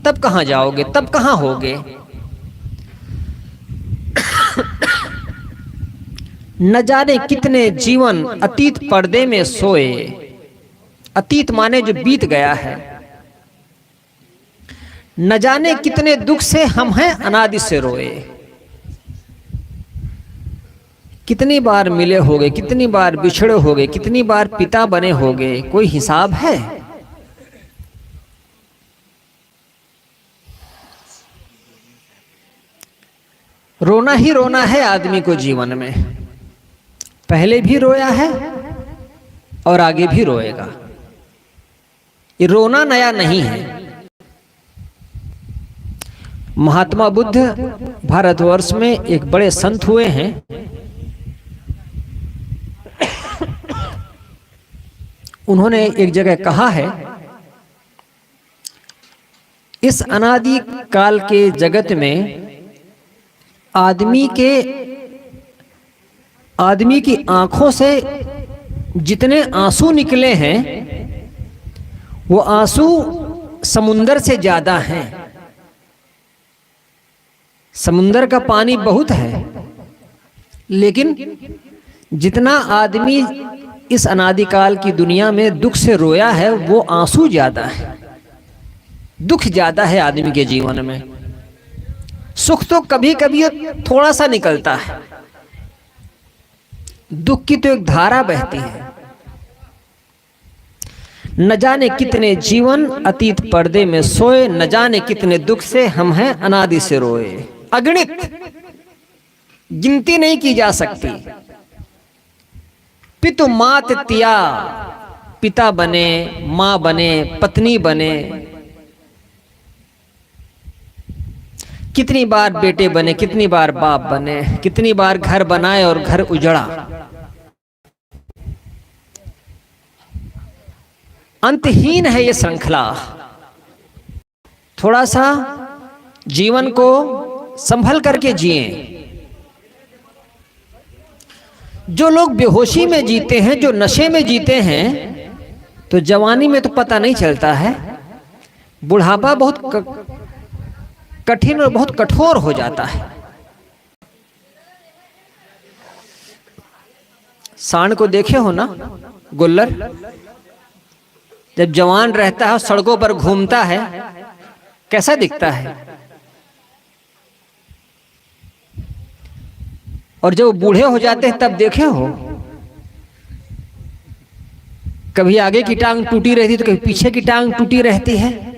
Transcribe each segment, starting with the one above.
तब कहां जाओगे, तब कहां होगे। न जाने कितने जीवन अतीत पर्दे में सोए। अतीत माने जो बीत गया है। न जाने कितने दुख से हम हैं अनादि से रोए। कितनी बार मिले होगे, कितनी बार बिछड़े होगे, कितनी बार पिता बने होगे, कोई हिसाब है। रोना ही रोना है आदमी को जीवन में। पहले भी रोया है और आगे भी रोएगा। ये रोना नया नहीं है। महात्मा बुद्ध भारतवर्ष में एक बड़े संत हुए हैं। उन्होंने एक जगह कहा है, इस अनादि काल के जगत में आदमी की आंखों से जितने आंसू निकले हैं वो आंसू समुंदर से ज्यादा हैं। समुंदर का पानी बहुत है, लेकिन जितना आदमी इस अनादिकाल की दुनिया में दुख से रोया है वो आंसू ज्यादा है। दुख ज्यादा है आदमी के जीवन में। सुख तो कभी कभी थोड़ा सा निकलता है, दुख की तो एक धारा बहती है। न जाने कितने जीवन अतीत पर्दे में सोए, न जाने कितने दुख से हम हैं अनादि से रोए। अगणित, गिनती नहीं की जा सकती। पितु मात तिया, पिता बने, मां बने, पत्नी बने, कितनी बार बेटे बने, कितनी बार बाप बने, कितनी बार घर बनाए और घर उजड़ा। अंतहीन है ये श्रृंखला। थोड़ा सा जीवन को संभल करके जिए। जो लोग बेहोशी में जीते हैं, जो नशे में जीते हैं, तो जवानी में तो पता नहीं चलता है, बुढ़ापा बहुत कठिन और बहुत कठोर हो जाता है। सांड को देखे हो ना, गुल्लर जब जवान रहता है सड़कों पर घूमता है, कैसा दिखता है। और जब बूढ़े हो जाते हैं तब देखे हो, कभी आगे की टांग टूटी रहती तो कभी पीछे की टांग टूटी रहती है।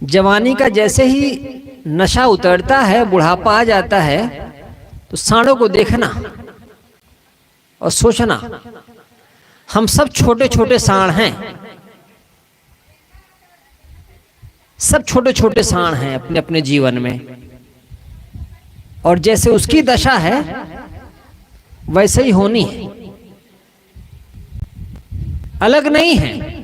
जवानी का जैसे ही नशा उतरता है, बुढ़ापा आ जाता है, तो सांडों को देखना और सोचना, हम सब छोटे छोटे सांड हैं। सब छोटे छोटे सांड हैं अपने अपने जीवन में। और जैसे उसकी दशा है वैसे ही होनी है, अलग नहीं है।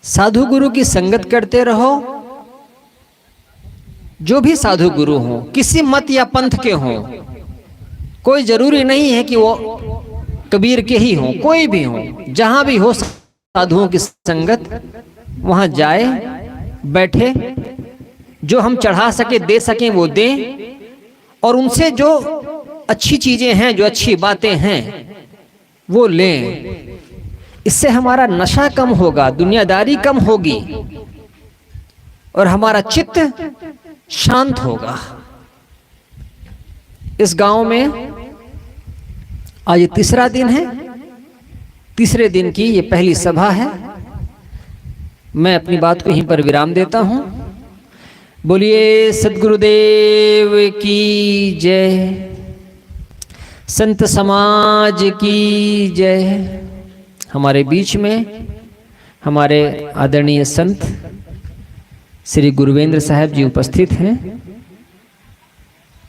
साधु गुरु की संगत करते रहो। जो भी साधु गुरु हो, किसी मत या पंथ के हों, कोई जरूरी नहीं है कि वो कबीर के ही हों, कोई भी हो, जहां भी हो साधुओं की संगत, वहां जाए, बैठे, जो हम चढ़ा सके दे सकें वो दें, और उनसे जो अच्छी चीजें हैं, जो अच्छी बातें हैं वो लें। इससे हमारा नशा कम होगा, दुनियादारी कम होगी और हमारा चित्त शांत होगा। इस गांव में आज ये तीसरा दिन है, तीसरे दिन की ये पहली सभा है। मैं अपनी बात को यहीं पर विराम देता हूं। बोलिए सद्गुरुदेव की जय, संत समाज की जय। हमारे बीच में हमारे आदरणीय संत श्री गुरुवेंद्र साहब जी उपस्थित हैं।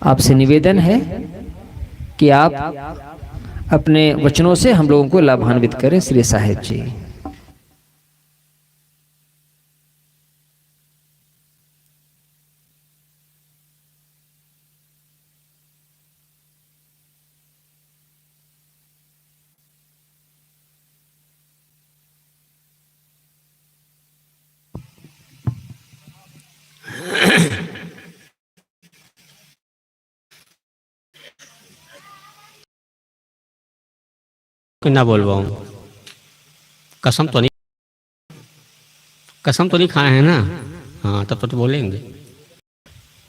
आपसे निवेदन है कि आप अपने वचनों से हम लोगों को लाभान्वित करें। श्री साहेब जी। कि ना बोलवाऊं? कसम तो नहीं खाए हैं ना? हाँ, तब तो बोलेंगे।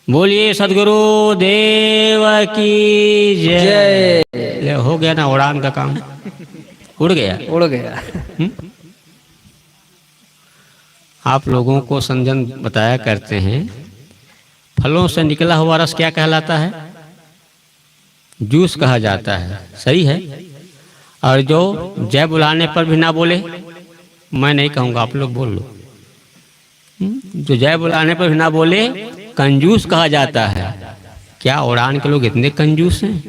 बोलिए सदगुरु देव की जय। ले, हो गया ना उड़ान का काम, उड़ गया। आप लोगों को संजन बताया करते हैं, फलों से निकला हुआ रस क्या कहलाता है? जूस कहा जाता है। सही है। और जो जय बुलाने पर भी ना बोले, मैं नहीं कहूँगा, आप लोग बोल लो, जो जय बुलाने पर भी ना बोले कंजूस कहा जाता है। क्या उड़ान के लोग इतने कंजूस हैं?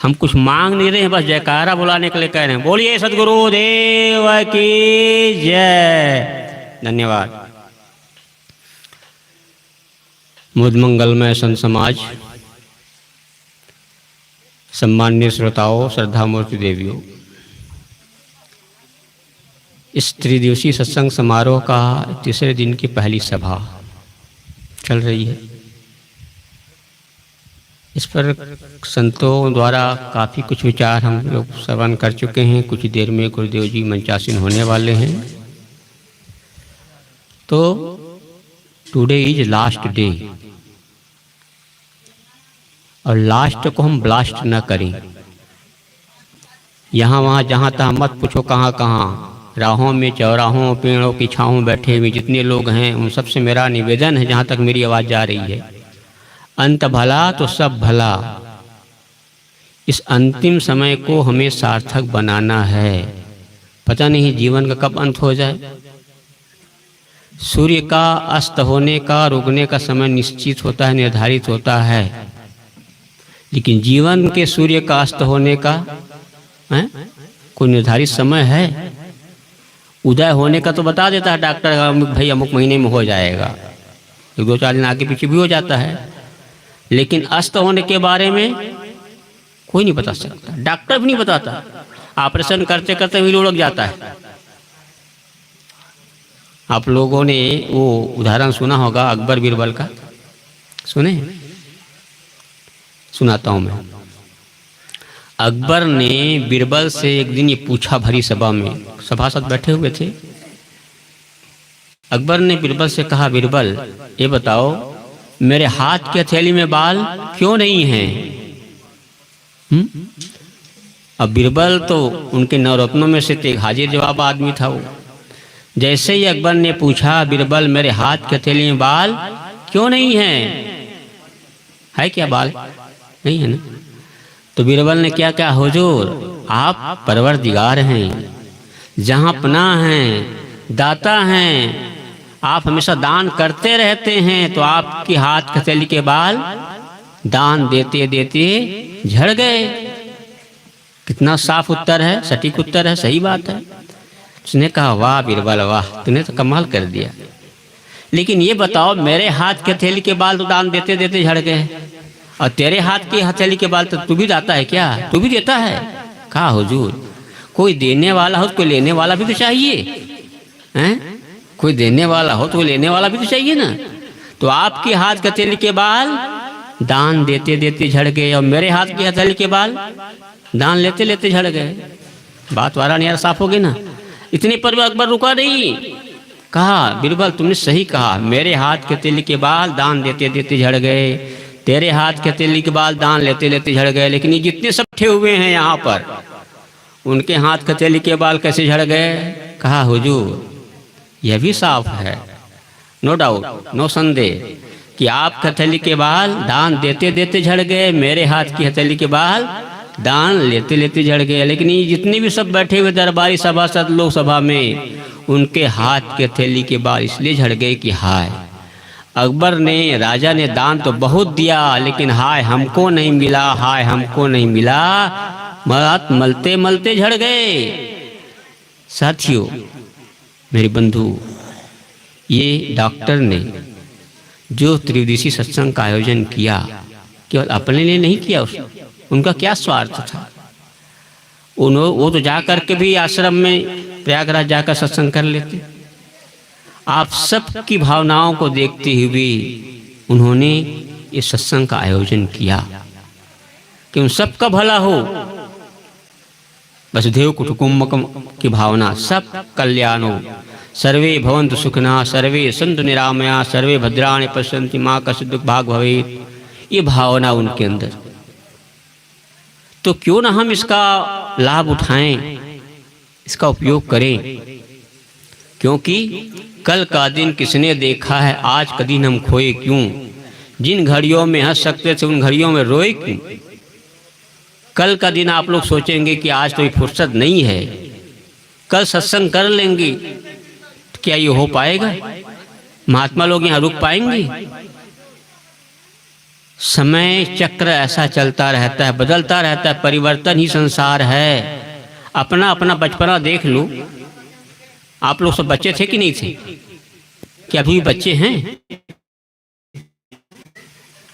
हम कुछ मांग नहीं रहे हैं, बस जयकारा बुलाने के लिए कह रहे हैं। बोलिए सदगुरु देव की जय। धन्यवाद। मुद मंगलमय संत समाज, सम्माननीय श्रोताओं, श्रद्धा मूर्ति देवियों, इस त्रिदिवसीय सत्संग समारोह का तीसरे दिन की पहली सभा चल रही है। इस पर संतों द्वारा काफ़ी कुछ विचार हम लोग श्रवण कर चुके हैं। कुछ देर में गुरुदेव जी मंचासीन होने वाले हैं। तो टुडे इज लास्ट डे, और लास्ट को हम ब्लास्ट ना करें। यहाँ वहाँ जहाँ तहाँ मत पूछो कहाँ कहाँ, राहों में, चौराहों, पेड़ों की छाँव बैठे हुए जितने लोग हैं, उन सबसे मेरा निवेदन है, जहाँ तक मेरी आवाज़ जा रही है, अंत भला तो सब भला। इस अंतिम समय को हमें सार्थक बनाना है। पता नहीं जीवन का कब अंत हो जाए। सूर्य का अस्त होने का, उगने का समय निश्चित होता है, निर्धारित होता है, लेकिन जीवन के सूर्य का अस्त होने का कोई निर्धारित समय है? उदय होने का तो बता देता है डॉक्टर, भाई अमुक महीने में हो जाएगा, 2-4 दिन आगे पीछे भी हो जाता है, लेकिन अस्त होने के बारे में कोई नहीं बता सकता, डॉक्टर भी नहीं बताता। ऑपरेशन करते करते भी लुढ़क जाता है। आप लोगों ने वो उदाहरण सुना होगा अकबर बीरबल का, सुने? सुनाता हूं मैं। अकबर ने बीरबल से एक दिन ये पूछा, भरी सभा में, सभासद बैठे हुए थे। अकबर ने बीरबल से कहा, बीरबल ये बताओ, मेरे हाथ की हथेली में बाल क्यों नहीं हैं? अब बीरबल तो उनके नवरत्नों में से एक हाजिर जवाब आदमी था। वो जैसे ही अकबर ने पूछा, बीरबल मेरे हाथ की हथेली में बाल क्यों नहीं है क्या बाल? नहीं है ना? तो बीरबल ने क्या कहा, हुजूर आप परवरदिगार हैं, जहां पनाह हैं, दाता हैं, आप हमेशा दान करते रहते हैं, तो आपकी हाथ हथेली के बाल दान देते देते झड़ गए। कितना साफ उत्तर है, सटीक उत्तर है, सही बात है। उसने कहा, वाह बीरबल वाह, तूने तो कमाल कर दिया। लेकिन ये बताओ, मेरे हाथ की हथेली के बाल तो दान देते देते झड़ गए, और तेरे हाथ की हथेली के बाल तो तू भी दाता है क्या? तू भी देता है? कहा, हुजूर कोई देने वाला हो तो कोई लेने वाला भी तो चाहिए, हैं? कोई देने वाला हो तो कोई लेने वाला भी तो चाहिए ना। तो आपके हाथ की हथेली के बाल दान देते देते झड़ गए, और मेरे हाथ की हथेली के बाल दान लेते लेते झड़ गए। बात वाराणसी यार साफ हो गई ना। इतने पर अकबर रुका नहीं, कहा, बीरबल तुमने सही कहा, मेरे हाथ की हथेली के बाल दान देते देते झड़ गए, तेरे हाथ की हथेली के बाल दान लेते लेते झड़ गए, लेकिन ये जितने सब बैठे हुए हैं यहाँ पर, उनके हाथ की हथेली के बाल कैसे झड़ गए? कहा, हुजूर यह भी साफ है, नो डाउट, नो संदेह, कि आपकी हथेली के बाल दान देते देते झड़ गए, मेरे हाथ की हथेली के बाल दान लेते लेते झड़ गए, लेकिन ये जितने भी सब बैठे हुए दरबारी सभासद लोग सभा में, उनके हाथ की हथेली के बाल इसलिए झड़ गए कि हाय, अकबर ने, राजा ने दान तो बहुत दिया, लेकिन हाय हमको नहीं मिला, हाय हमको नहीं मिला, मत मलते मलते झड़ गए। साथियों, मेरे बंधु, ये डॉक्टर ने जो त्रिदिवसीय सत्संग का आयोजन किया, केवल अपने लिए नहीं किया, उनका क्या स्वार्थ था? वो तो जाकर के भी आश्रम में प्रयागराज जाकर सत्संग कर लेते। आप सब की भावनाओं को देखते हुए उन्होंने इस सत्संग का आयोजन किया कि उन सबका भला हो। वसुधैव कुटुम्बकम की भावना, सब कल्याणो, सर्वे भवन्तु सुखिनः, सर्वे सन्तु निरामया, सर्वे भद्राणि पश्यन्ति मां कश्चित् दुःख भाग् भवेत्, ये भावना उनके अंदर। तो क्यों ना हम इसका लाभ उठाएं, इसका उपयोग करें, क्योंकि कल का दिन किसने देखा है, आज का दिन हम खोए क्यों। जिन घड़ियों में हंस सकते थे उन घड़ियों में रोए क्यों। कल का दिन आप लोग सोचेंगे कि आज तो फुर्सत नहीं है, कल सत्संग कर लेंगे, तो क्या ये हो पाएगा? महात्मा लोग यहाँ रुक पाएंगे? समय चक्र ऐसा चलता रहता है, बदलता रहता है, परिवर्तन ही संसार है। अपना अपना बचपना देख लो, आप लोग सब बच्चे थे कि नहीं थे? क्या अभी बच्चे हैं?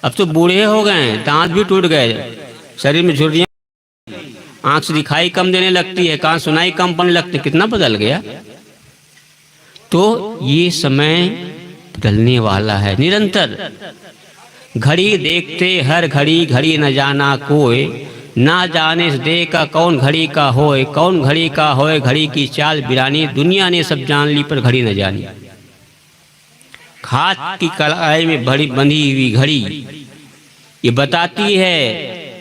अब तो बूढ़े हो गए, दांत भी टूट गए, शरीर में झुर्रियां, आंख से दिखाई कम देने लगती है, कान सुनाई कम पड़ने लगती है, कितना बदल गया। तो ये समय बदलने वाला है निरंतर। घड़ी देखते हर घड़ी, घड़ी न जाना कोई, ना जाने से दे का कौन घड़ी का होए, कौन घड़ी का होए, घड़ी की चाल बिरानी, दुनिया ने सब जान ली पर घड़ी न जानी। हाथ की कलाई में बंधी हुई घड़ी ये बताती है,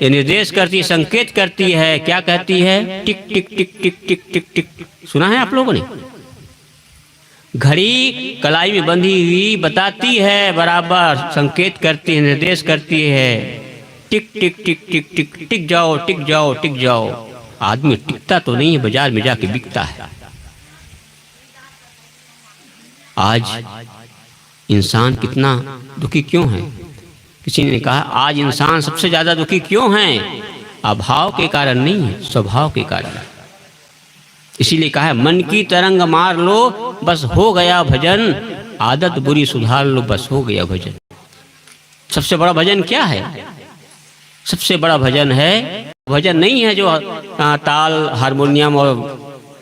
ये निर्देश करती है, संकेत करती है, क्या कहती है? टिक टिक टिक टिक टिक टिक टिक। सुना है आप लोगों ने? घड़ी कलाई में बंधी हुई बताती है, बराबर संकेत करती है, निर्देश करती है, टिक टिक टिक टिक टिक, टिक जाओ टिक जाओ टिक जाओ। आदमी टिकता तो नहीं है, बाजार में जाके बिकता है। आज इंसान कितना दुखी क्यों है? किसी ने कहा आज इंसान सबसे ज्यादा दुखी क्यों है? अभाव के कारण नहीं है, स्वभाव के कारण। इसीलिए कहा है मन की तरंग मार लो बस हो गया भजन, आदत बुरी सुधार लो बस हो गया भजन। सबसे बड़ा भजन क्या है? सबसे बड़ा भजन है, भजन नहीं है जो ताल हारमोनियम और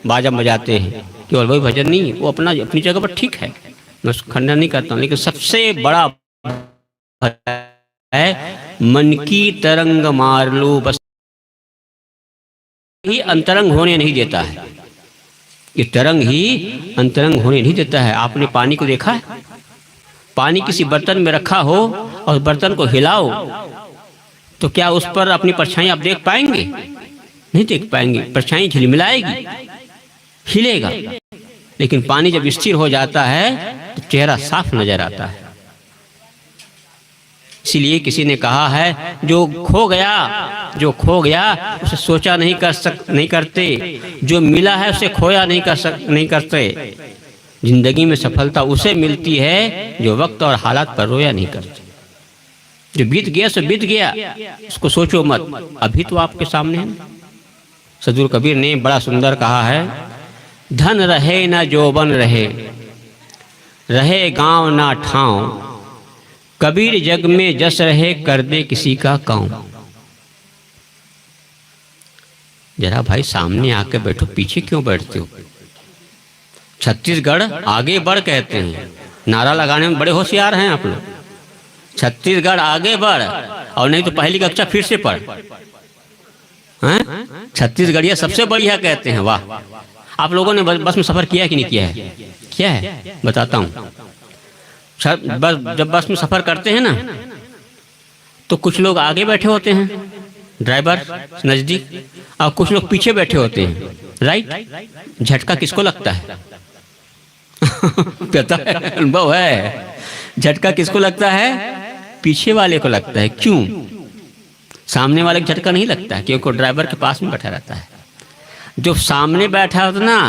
बाजा बजाते हैं, केवल वही भजन नहीं है, वो अपनी जगह पर ठीक है, मैं उसको खंडन नहीं करता हूँ। लेकिन सबसे बड़ा है मन की तरंग मार लो बस। ही अंतरंग होने नहीं देता है, ये तरंग ही अंतरंग होने नहीं देता है। आपने पानी को देखा है? पानी किसी बर्तन में रखा हो और बर्तन को हिलाओ तो क्या उस पर अपनी परछाई आप देख पाएंगे? नहीं देख पाएंगे, परछाई झिलमिलाएगी, हिलेगा। लेकिन पानी जब स्थिर हो जाता है तो चेहरा साफ नजर आता है। इसीलिए किसी ने कहा है जो खो गया उसे सोचा नहीं करते, जो मिला है उसे खोया नहीं करते। जिंदगी में सफलता उसे मिलती है जो वक्त और हालात पर रोया नहीं करते। जो बीत गया सो बीत गया, उसको सोचो मत, अभी तो आपके सामने है। सदगुरु कबीर ने बड़ा सुंदर कहा है, धन रहे ना जोबन रहे गांव ना ठाव, कबीर जग में जस रहे कर दे किसी का काम। जरा भाई सामने आके बैठो, पीछे क्यों बैठते हो? छत्तीसगढ़ आगे बढ़ कहते हैं, नारा लगाने में बड़े होशियार हैं आप लोग। छत्तीसगढ़ आगे बढ़, और नहीं तो पहली कक्षा फिर से पढ़। छत्तीसगढ़िया सबसे बढ़िया कहते हैं। वाह! आप लोगों ने बस में सफर किया कि नहीं किया है? क्या है बताता हूँ। जब बस में सफर करते हैं ना तो कुछ लोग आगे बैठे होते हैं, ड्राइवर नजदीक, और कुछ लोग पीछे बैठे होते हैं, राइट। झटका किसको लगता है? पता है, अनुभव है। झटका किसको लगता है? पीछे वाले को लगता है। क्यों? सामने वाले को झटका नहीं लगता है, क्योंकि ड्राइवर के पास में बैठा रहता है। जो सामने बैठा होता ना,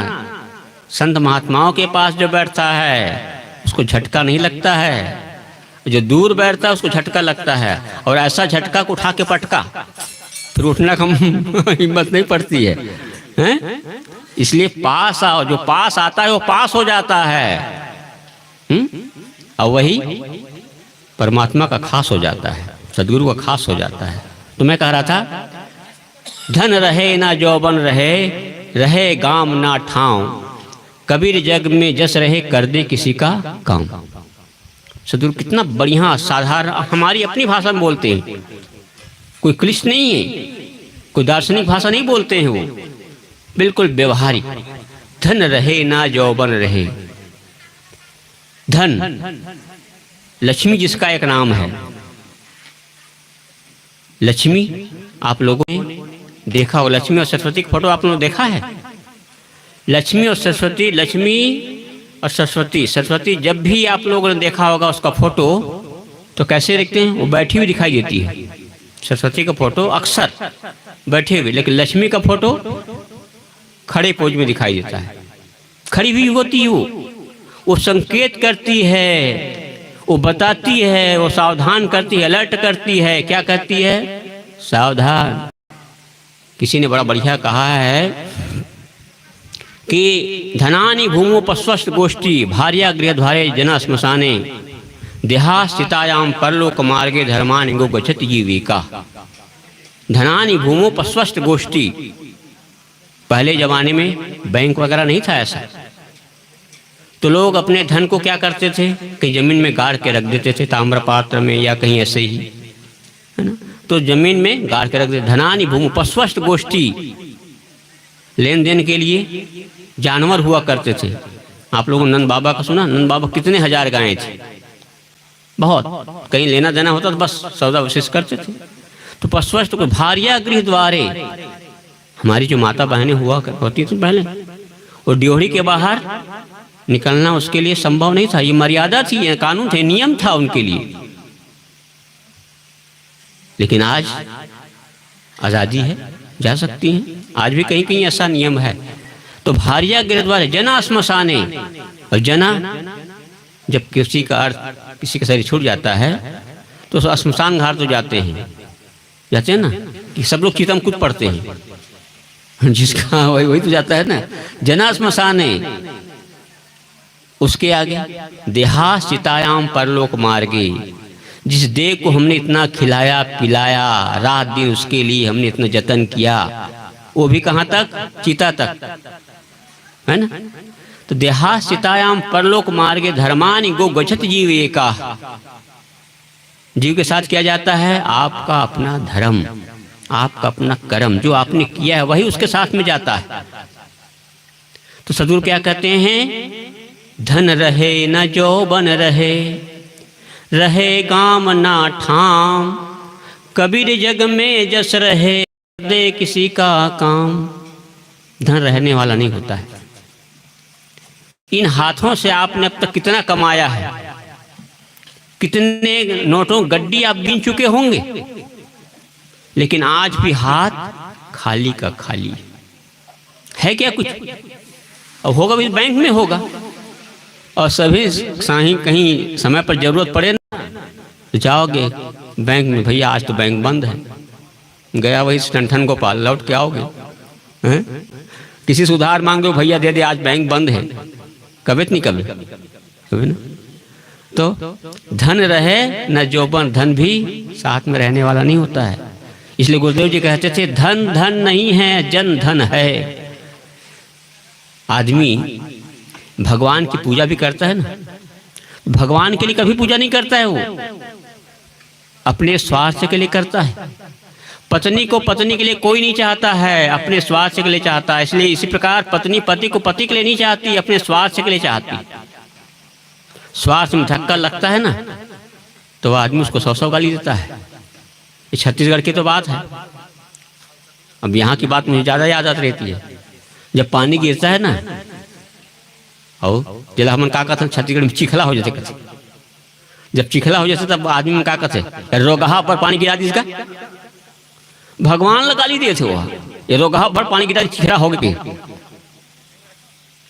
संत महात्माओं के पास जो बैठता है उसको झटका नहीं लगता है, जो दूर बैठता है उसको झटका लगता है। और ऐसा झटका को उठा के पटका, फिर उठना कम हिम्मत नहीं पड़ती है, हैं? इसलिए पास आओ, जो पास आता है वो पास हो जाता है। और वही परमात्मा का खास हो जाता है, सदगुरु का खास हो जाता है। तो मैं कह रहा था, धन रहे ना जौबन रहे गाम ना ठाव, कबीर जग में जस रहे कर दे किसी का काम। सदगुरु कितना बढ़िया साधारण हमारी अपनी भाषा में बोलते हैं, कोई क्लिष्ट नहीं है, कोई दार्शनिक भाषा नहीं बोलते हैं वो। बिल्कुल व्यवहारिक। धन रहे ना यौवन रहे। धन लक्ष्मी जिसका एक नाम है। लक्ष्मी आप लोगों ने देखा हो, लक्ष्मी और सरस्वती की फोटो आप लोगों ने देखा है? लक्ष्मी और सरस्वती, लक्ष्मी और सरस्वती, सरस्वती जब भी आप लोगों ने देखा होगा उसका फोटो तो कैसे देखते हैं? वो बैठी हुई दिखाई देती है। सरस्वती का फोटो अक्सर बैठे हुए, लेकिन लक्ष्मी का फोटो खड़े पोज में दिखाई देता है। खड़ी हुई होती है वो संकेत करती है, वो बताती है, वो सावधान करती है, अलर्ट करती है। क्या करती है? सावधान। किसी ने बड़ा बढ़िया कहा है कि धनानि भूमो पस्वस्त गोष्ठी भार्या गृहद्वारे जना श्मशाने देहास्थितायाम परलोक मार्गे धर्मानि गो गच्छति जीविका। धनानि भूमो पस्वस्त गोष्ठी। पहले जमाने में बैंक वगैरह नहीं था ऐसा, तो लोग अपने धन को क्या करते थे? कहीं जमीन में गाड़ के रख देते थे, ताम्र पात्र में या कहीं ऐसे ही, है ना। तो जमीन में गाड़ के रख देते। धनानि भूमि पस्वस्त गोष्ठी, लेन देन के लिए जानवर हुआ करते थे। आप लोगों ने नंद बाबा का सुना? नंद बाबा कितने हजार गायें थे, बहुत। कहीं लेना देना होता तो बस सौदा विशेष करते थे। तो पस्वस्त को भार्या गृह द्वारे, हमारी जो माता बहनें हुआ होती थी पहले, और ड्योढ़ी के बाहर निकलना उसके लिए संभव नहीं था। ये मर्यादा थी, ये कानून थे, नियम था उनके लिए। लेकिन आज आज़ादी है, जा सकती हैं। आज भी कहीं कहीं ऐसा नियम है। तो भार्या गृह द्वारे जना श्मशाने, और जना जब किसी का अर्थ, किसी का शरीर छूट जाता है तो श्मशान घाट तो जाते हैं ना, कि सब लोग चितम कूद पड़ते हैं। जिसका वही तो जाता है ना। जना श्मशाने, उसके आगे देहास्थितायाम परलोक मार्गे, जिस देह को हमने इतना खिलाया पिलाया, रात दिन उसके लिए हमने इतना जतन किया, वो भी कहाँ तक? चिता तक, है ना। तो देहास्थितायाम परलोक मार्गे धर्मानि गो गच्छति जीविका। जीव के साथ किया जाता है आपका अपना धर्म, आपका अपना कर्म, जो आपने किया है वही उसके साथ में जाता है। तो सदगुरु क्या कहते हैं? धन रहे न यौवन रहे, रहे गाम ना ठाम, कबीर जग में जस रहे, दे किसी का काम। धन रहने वाला नहीं होता है। इन हाथों से आपने अब तक कितना कमाया है, कितने नोटों गड्डी आप गिन चुके होंगे, लेकिन आज भी हाथ खाली का खाली है। क्या कुछ अब होगा भी बैंक में होगा। और सभी साही कहीं समय पर जरूरत पड़े ना तो जाओगे बैंक में, भैया आज तो बैंक बंद है, गया वही ठन गोपाल, लौट के आओगे हैं? किसी से उधार मांग दो, भैया दे दे आज बैंक बंद है, कभी नहीं कभी ना। तो धन रहे न यौवन, धन भी साथ में रहने वाला नहीं होता है। इसलिए गुरुदेव जी कहते थे धन धन नहीं है, जन धन है। आदमी भगवान की पूजा भी करता है ना, भगवान के लिए कभी पूजा नहीं करता है, वो अपने स्वार्थ के लिए करता है। पत्नी को पत्नी के लिए कोई नहीं चाहता है, अपने स्वार्थ के लिए चाहता है। इसलिए इसी प्रकार पत्नी पति को पति के लिए नहीं चाहती, अपने स्वार्थ के लिए चाहती। स्वार्थ में धक्का लगता है ना तो आदमी उसको 100 गाली देता है। ये छत्तीसगढ़ की तो बात है। अब यहाँ की बात मुझे ज़्यादा याद आती रहती है। जब पानी गिरता है ना, और जिला हमन का कहते छत्तीसगढ़ में चिखला हो जाते, जब चिखला हो जाते तब आदमी में का कहते, रोगहा पर पानी गिरा दी इसका। भगवान लगा ली दिए थे वह, ये रोगहा पर पानी गिरा चिखला हो गई।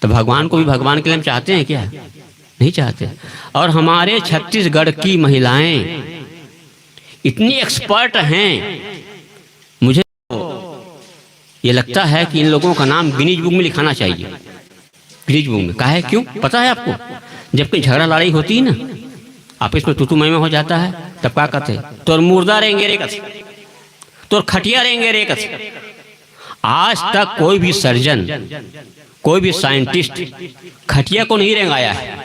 तो भगवान को भी भगवान के लिए हम चाहते हैं क्या? नहीं चाहते। और हमारे छत्तीसगढ़ की महिलाएं इतनी एक्सपर्ट हैं, मुझे ये लगता है कि इन लोगों का नाम गिनीज बुक में लिखाना चाहिए। गिनीज बुक में का है? क्यों पता है आपको? जब कहीं झगड़ा लड़ाई होती है ना, आपस में टूटू मैमा हो जाता है, तब क्या कहते? तोर मुर्दा रहेंगे रे कथ, तोर खटिया रहेंगे रे कथ। आज तक कोई भी सर्जन, कोई भी साइंटिस्ट खटिया को नहीं रेंगाया है,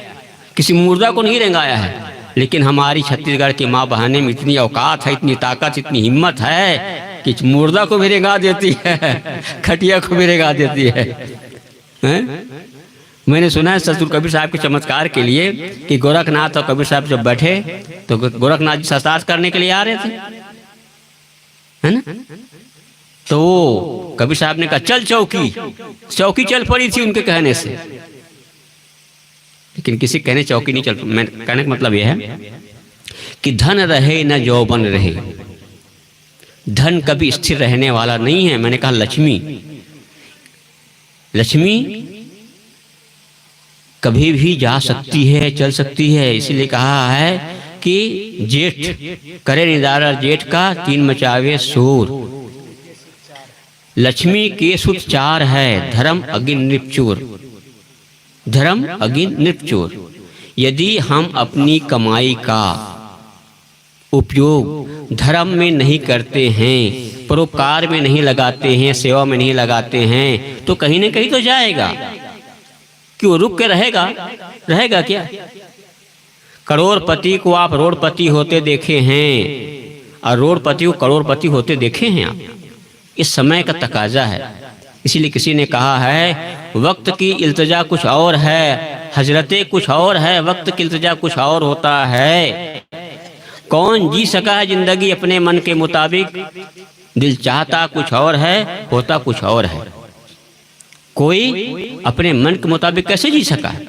किसी मुर्दा को नहीं रेंगाया है। लेकिन हमारी छत्तीसगढ़ की माँ बहनें में इतनी औकात है, इतनी ताकत, इतनी हिम्मत है कि मुर्दा को भी रेंगा देती है, खटिया को भी रेंगा देती है, हैं? मैंने सुना है ससुर कबीर साहब के चमत्कार के लिए कि गोरखनाथ और कबीर साहब जब बैठे तो गोरखनाथ जी शास्त्रार्थ करने के लिए आ रहे थे, है ना? तो कबीर साहब ने कहा चल चौकी, चौकी चल पड़ी थी उनके कहने से, लेकिन किसी कहने चौकी नहीं चल। मैं कहने का मतलब यह है कि धन रहे न यौवन रहे, धन कभी स्थिर रहने वाला नहीं है। मैंने कहा लक्ष्मी, लक्ष्मी कभी भी जा सकती है, चल सकती है। इसीलिए कहा है कि जेठ करे निदारा जेठ का, तीन मचावे शोर। लक्ष्मी के सुत चार है, धर्म अगिन नृपचोर, धर्म अगिन नृपचोर। यदि हम अपनी कमाई का उपयोग धर्म में नहीं करते हैं, परोपकार में नहीं लगाते हैं, सेवा में नहीं लगाते हैं, तो कहीं न कहीं तो जाएगा। क्यों रुक के रहेगा? रहेगा क्या? करोड़पति को आप रोड़पति होते देखे हैं और रोड़पति को करोड़पति होते देखे हैं आप। इस समय का तकाजा है। इसीलिए किसी ने कहा है वक्त की इल्तिजा कुछ और है, हजरतें कुछ और है, वक्त की इल्तिजा कुछ और होता है। कौन जी सका है जिंदगी अपने मन के मुताबिक, दिल चाहता कुछ और है, होता कुछ और है। कोई अपने मन के मुताबिक कैसे जी सका है?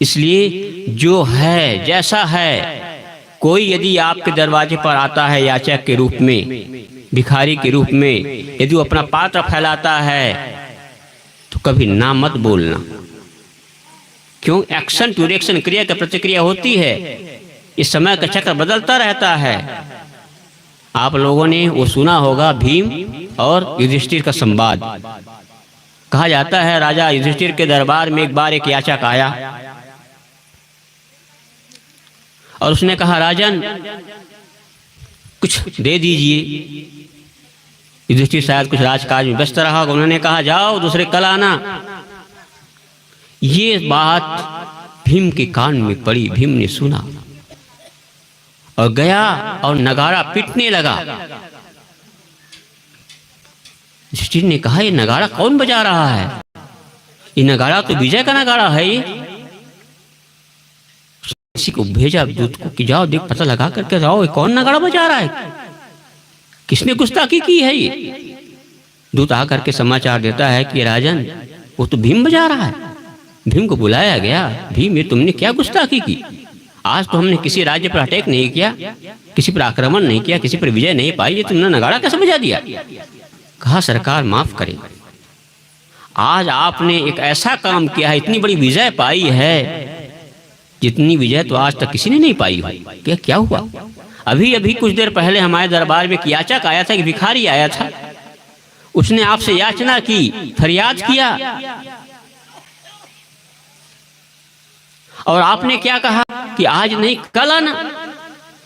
इसलिए जो है जैसा है, कोई यदि आपके दरवाजे पर आता है याचक के रूप में, भिखारी के रूप में, यदि वो अपना पात्र फैलाता है तो कभी ना मत बोलना। क्यों? एक्शन टू रिएक्शन, क्रिया की प्रतिक्रिया होती है। इस समय का चक्र बदलता रहता है। आप लोगों ने वो सुना होगा भीम और युधिष्ठिर का संवाद। कहा जाता है राजा युधिष्ठिर के दरबार में एक बार एक याचक आया और उसने कहा राजन कुछ दे दीजिए। युधिष्ठिर शायद कुछ राजकाज में व्यस्त रहा, उन्होंने कहा जाओ दूसरे कल आना। ये बात भीम के कान में पड़ी, भीम ने सुना और गया और नगाड़ा पीटने लगा। युधिष्ठिर ने कहा ये नगाड़ा कौन बजा रहा है? ये नगाड़ा तो विजय का नगाड़ा है। ये किसी को भेजा दूत को कि जाओ देख पता लगा करके जाओ ये कौन नगाड़ा बजा रहा है, किसने गुस्ताखी की है। ये दूत आकर के समाचार देता है कि राजन वो तो भीम बजा रहा है। भीम को बुलाया गया, भीम ये तुमने क्या गुस्ताखी की? आज तो हमने किसी राज्य पर अटैक नहीं किया, किसी पर आक्रमण नहीं किया, किसी पर विजय नहीं पाई, ये तुमने नगाड़ा कैसे बजा दिया? कहा सरकार माफ करें, आज आपने एक ऐसा काम किया है, इतनी बड़ी विजय पाई है जितनी विजय तो आज तक किसी ने नहीं पाई हो। क्या हुआ? अभी अभी कुछ देर पहले हमारे दरबार में एक याचक आया था, एक भिखारी आया था, उसने आपसे याचना की, फरियाद किया और आपने क्या कहा कि आज नहीं कल आना।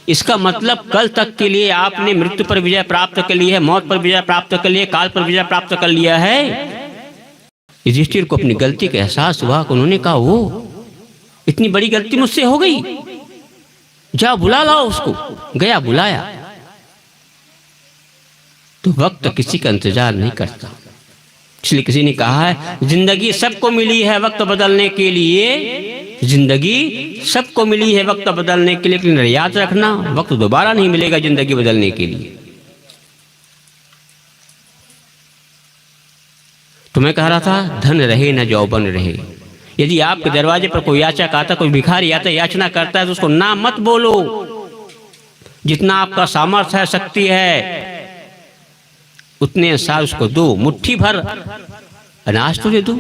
इसका मतलब कल तक के लिए आपने मृत्यु पर विजय प्राप्त कर ली है, मौत पर विजय प्राप्त कर लिया, काल पर विजय प्राप्त कर लिया है। युधिष्ठिर को अपनी गलती का एहसास हुआ। उन्होंने कहा वो इतनी बड़ी गलती मुझसे हो गई, जा बुला लाओ उसको। गया बुलाया। तो वक्त किसी का इंतजार नहीं करता। इसलिए किसी ने कहा है जिंदगी सबको मिली है वक्त बदलने के लिए, जिंदगी सबको मिली है वक्त बदलने के लिए, लेकिन याद रखना वक्त दोबारा नहीं मिलेगा जिंदगी बदलने के लिए। तो मैं कह रहा था धन रहे न यौवन रहे। यदि आपके दरवाजे पर कोई याचक आता, कोई भिखारी आता, याचना करता है तो उसको ना मत बोलो। जितना आपका सामर्थ्य है, शक्ति है, उतने साल उसको दो। मुट्ठी भर अनाज तो दे दो,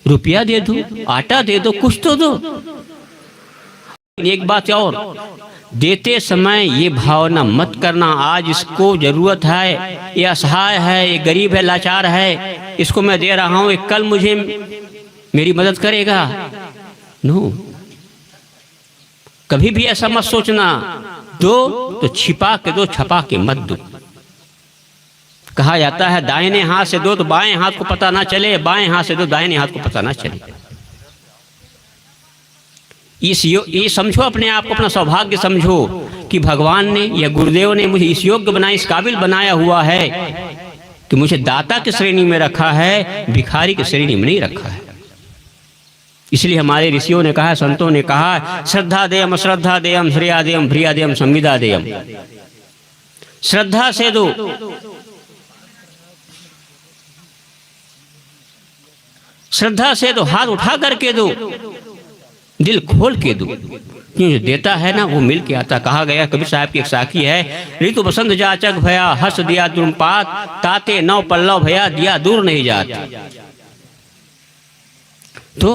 रुपया दे दो, आटा दे दो, कुछ तो दो। एक बात और, देते समय ये भावना मत करना आज इसको जरूरत है, ये असहाय है, ये गरीब है, लाचार है, इसको मैं दे रहा हूं, कल मुझे मेरी मदद करेगा। नो, कभी भी ऐसा मत सोचना। दो तो छिपा के दो, छपा के मत दो। कहा जाता है दाहिने हाथ से दो तो बाएं हाथ को पता ना चले, बाएं हाथ से दो दाहिने हाथ को पता ना चले। ये समझो, अपने आप को अपना सौभाग्य समझो कि भगवान ने या गुरुदेव ने मुझे इस योग्य बनाया, इस काबिल बनाया हुआ है कि मुझे दाता की श्रेणी में रखा है, भिखारी की श्रेणी में नहीं रखा है। इसलिए हमारे ऋषियों ने कहा, संतों ने कहा, श्रद्धा देयम अश्रद्धा देयम श्रेया देयम भ्रिया देयम संविदा देयम। श्रद्धा से दो, श्रद्धा से दो, हाथ उठा करके दो, दिल खोल के दो, क्यों जो देता है ना वो मिल के आता। कहा गया, कबीर साहब की एक साखी है, ऋतु बसंत जाचक भया हंस दिया द्रुमपात, ताते नौ पल्लव भया दिया दूर नहीं जात। तो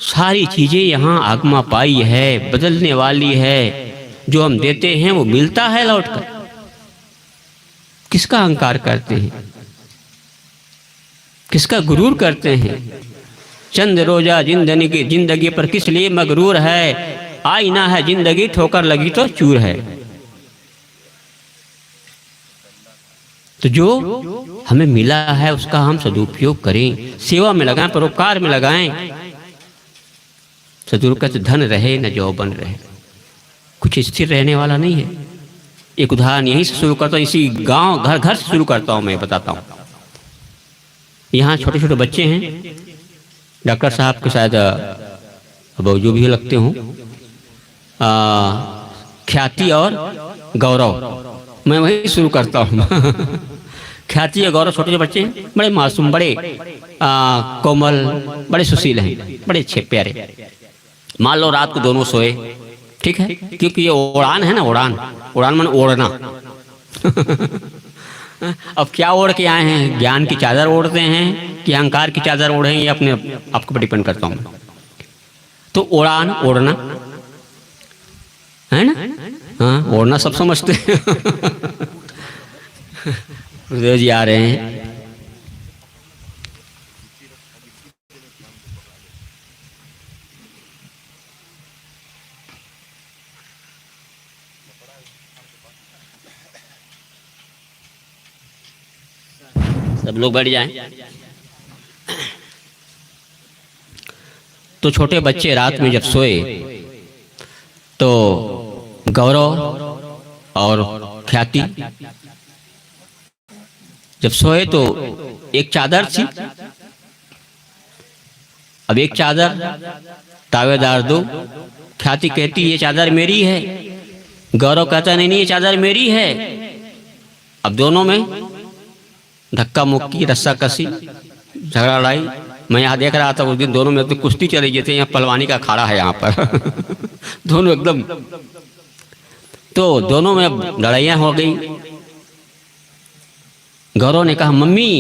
सारी चीजें यहाँ आगमा पाई है, बदलने वाली है। जो हम देते हैं वो मिलता है लौटकर। किसका अहंकार करते हैं, किसका गुरूर करते हैं? चंद रोजा जिंदगी पर किस लिए मगरूर है, आईना है जिंदगी ठोकर लगी तो चूर है। तो जो हमें मिला है उसका हम सदुपयोग करें, सेवा में लगाएं, परोपकार में लगाएं। सदुपयोग धन रहे न यौवन रहे, कुछ स्थिर रहने वाला नहीं है। एक उदाहरण यहीं से शुरू करता हूँ, इसी गांव घर घर से शुरू करता हूँ। मैं बताता हूँ, यहाँ छोटे छोटे बच्चे हैं, डॉक्टर साहब के शायद अब जो भी लगते हों, ख्याति और गौरव, मैं वही शुरू करता हूँ। ख्याति और गौरव छोटे छोटे बच्चे हैं, बड़े मासूम, बड़े कोमल, बड़े सुशील हैं, बड़े अच्छे प्यारे। मान लो रात को दोनों सोए, ठीक है, क्योंकि ये उड़ान है ना, उड़ान, उड़ान माने ओढ़ना। अब क्या ओढ़ के आए हैं, ज्ञान की चादर ओढ़ते हैं कि अहंकार की चादर ओढ़े, ये अपने आपको पर डिपेंड करता हूँ। तो उड़ान, ओढ़ना है ना, हाँ, ओढ़ना सब समझते हैं। गुरुदेव जी आ रहे हैं। सब लोग बैठ जाएं। तो छोटे बच्चे रात में जब सोए तो गौरव और ख्याति जब सोए तो एक चादर थी। अब एक चादर तावेदार दो। ख्याति कहती ये चादर मेरी है, गौरव कहता नहीं नहीं ये चादर मेरी है। अब दोनों में धक्का मुक्की, रस्सा कसी, झगड़ा लड़ाई। मैं यहाँ देख रहा था उस दिन, दोनों में तो कुश्ती चली गई थी। यहाँ पहलवानी का अखाड़ा है यहाँ पर। दोनों एकदम, तो दोनों में लड़ाइयाँ हो गई। गौरव ने कहा मम्मी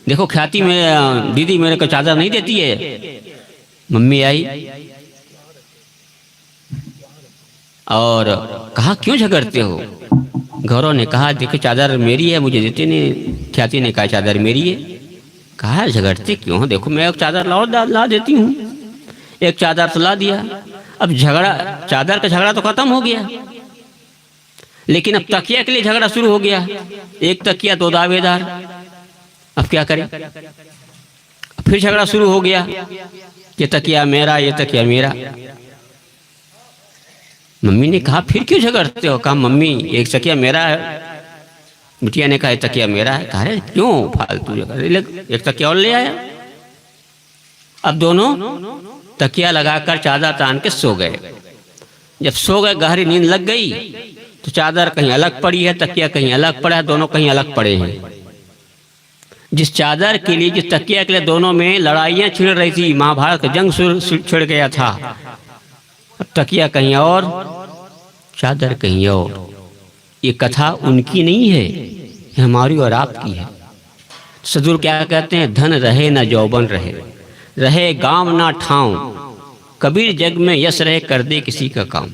देखो ख्याति में दीदी मेरे को चादर नहीं देती है। मम्मी आई और कहा क्यों झगड़ते हो। गौरव ने कहा देखो चादर मेरी है, मुझे देते नहीं। ख्याति ने कहा चादर मेरी है। कहा झगड़ते क्यों हो, देखो मैं एक चादर ला देती हूँ। एक चादर तो ला दिया। अब झगड़ा, चादर का झगड़ा तो खत्म हो गया, लेकिन अब तकिया के लिए झगड़ा शुरू हो गया। एक तकिया दो दावेदार। अब क्या करें, फिर झगड़ा शुरू हो गया। ये तकिया मेरा, ये तकिया मेरा। मम्मी ने कहा फिर क्यों झगड़ते हो। कहा मम्मी एक तकिया मेरा है। बिटिया ने कहा एक तकिया मेरा है। कहा क्यों फालतू झगड़, एक तकिया और ले आया। अब दोनों तकिया लगाकर चादर तान के सो गए। जब सो गए, गहरी नींद लग गई, तो चादर कहीं अलग पड़ी है, तकिया कहीं अलग पड़ा है, दोनों कहीं अलग पड़े हैं। जिस चादर के लिए, जिस तकिया के लिए दोनों में लड़ाइयाँ छिड़ रही थी, महाभारत का जंग छिड़ गया था। अब तकिया कहीं और, चादर कहीं और। ये कथा उनकी नहीं है, ये हमारी और आपकी है। सदगुरु क्या कहते हैं, धन रहे ना यौवन रहे, रहे गांव ना ठाव, कबीर जग में यश रहे कर दे किसी का काम।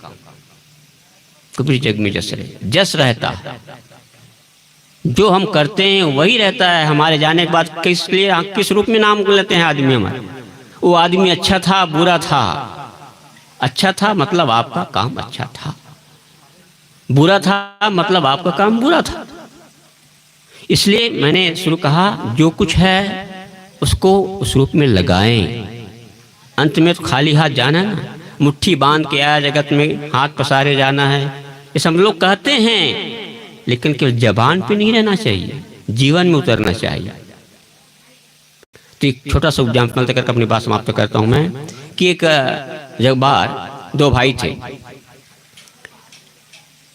कबीर जग में यश रहे, जश रहता है, जो हम करते हैं वही रहता है। हमारे जाने के बाद किस लिए, किस रूप में नाम लेते हैं आदमी हमारे। वो आदमी अच्छा था, बुरा था। अच्छा था मतलब आपका काम अच्छा था, बुरा था मतलब आपका काम बुरा था। इसलिए मैंने शुरू कहा जो कुछ है उसको उस रूप में लगाएं। अंत में तो खाली हाथ जाना ना, मुट्ठी बांध के आया जगत में, हाथ पसारे जाना है। ये सब लोग कहते हैं, लेकिन केवल जबान पे नहीं रहना चाहिए, जीवन में उतरना चाहिए। तो एक छोटा सा एग्जाम्पल देकर अपनी बात समाप्त करता हूं मैं कि एक जब बार दो भाई थे,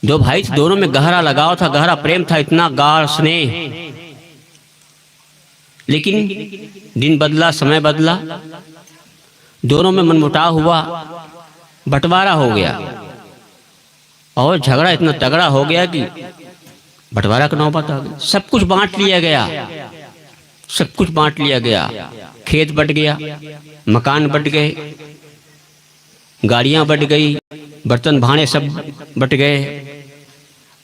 दोनों में गहरा लगाव था, गहरा प्रेम था, इतना गाढ़ स्नेह। लेकिन दिन बदला, समय बदला, दोनों में मनमुटाव हुआ, बंटवारा हो गया और झगड़ा इतना तगड़ा हो गया कि बंटवारा का नौबत आ गई। सब कुछ बांट लिया गया, सब कुछ बांट लिया गया। खेत बट गया, मकान बट गए, गाड़ियां बट गई, बर्तन भांडे सब बट गए।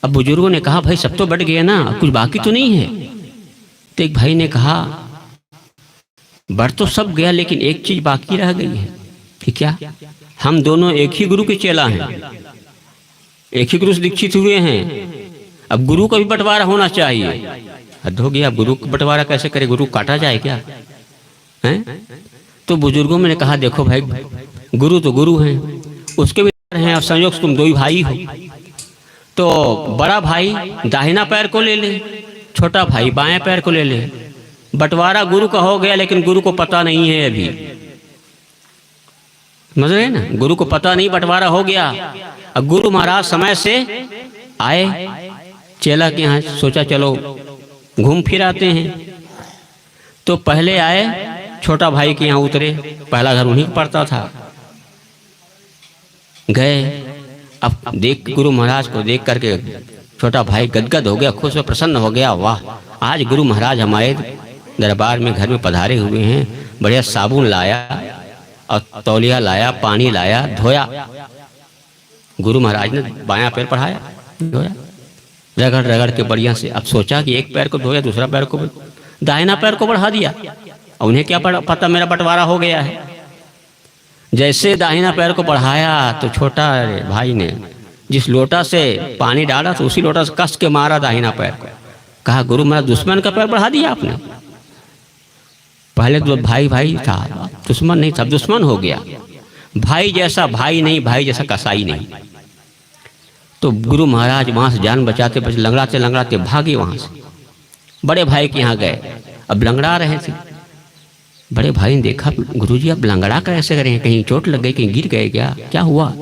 अब बुजुर्गों ने कहा भाई सब तो बट गया ना, कुछ बाकी तो नहीं है। तो एक भाई ने कहा बट तो सब गया, लेकिन एक चीज बाकी रह गई है। कि क्या? हम दोनों एक ही गुरु के चेला हैं, एक ही गुरु से दीक्षित हुए हैं। अब गुरु का भी बंटवारा होना चाहिए। हद हो गया, गुरु का बंटवारा कैसे करे? गुरु काटा जाए क्या? हैं? तो बुजुर्गों ने कहा देखो भाई, गुरु तो गुरु हैं, उसके भी हैं, और संयोग से तुम दो ही भाई हो। तो बड़ा भाई दाहिना पैर को ले ले, छोटा भाई बाएं पैर को ले ले। बंटवारा गुरु का हो गया, लेकिन गुरु को पता नहीं है अभी। समझ रहे ना? गुरु को पता नहीं, बंटवारा हो गया। अब गुरु महाराज समय से आए चेला के यहाँ, सोचा चलो घूम फिर आते हैं। तो पहले आए, छोटा भाई के यहाँ उतरे, पहला घर उन्हीं को पड़ता था। गए, अब देख गुरु महाराज को देख करके छोटा भाई गदगद हो गया, खुश और प्रसन्न हो गया। वाह, आज गुरु महाराज हमारे दरबार में घर में पधारे हुए हैं। बढ़िया साबुन लाया और तौलिया लाया, पानी लाया, धोया। गुरु महाराज ने बायां पैर बढ़ाया, धोया, रगड़ रगड़ के बढ़िया से। अब सोचा कि एक पैर को धोया, दूसरा पैर को, दाहिना पैर को बढ़ा दिया। उन्हें क्या पता मेरा बंटवारा हो गया है। जैसे दाहिना पैर को बढ़ाया तो छोटा भाई ने जिस लोटा से पानी डाला तो उसी लोटा से कस के मारा दाहिना पैर को। कहा गुरु मेरा दुश्मन का पैर बढ़ा दिया आपने। पहले तो भाई भाई था, दुश्मन नहीं था, दुश्मन हो गया। भाई जैसा भाई नहीं, भाई जैसा कसाई नहीं। तो गुरु महाराज वहां से जान बचाते बचाते लंगड़ाते लंगड़ाते भागे वहां से। बड़े भाई के यहाँ गए, अब लंगड़ा रहे थे। बड़े भाई ने देखा गुरुजी आप लंगड़ा कैसे करें, कहीं चोट लग गई, कहीं गिर गए क्या, क्या हुआ?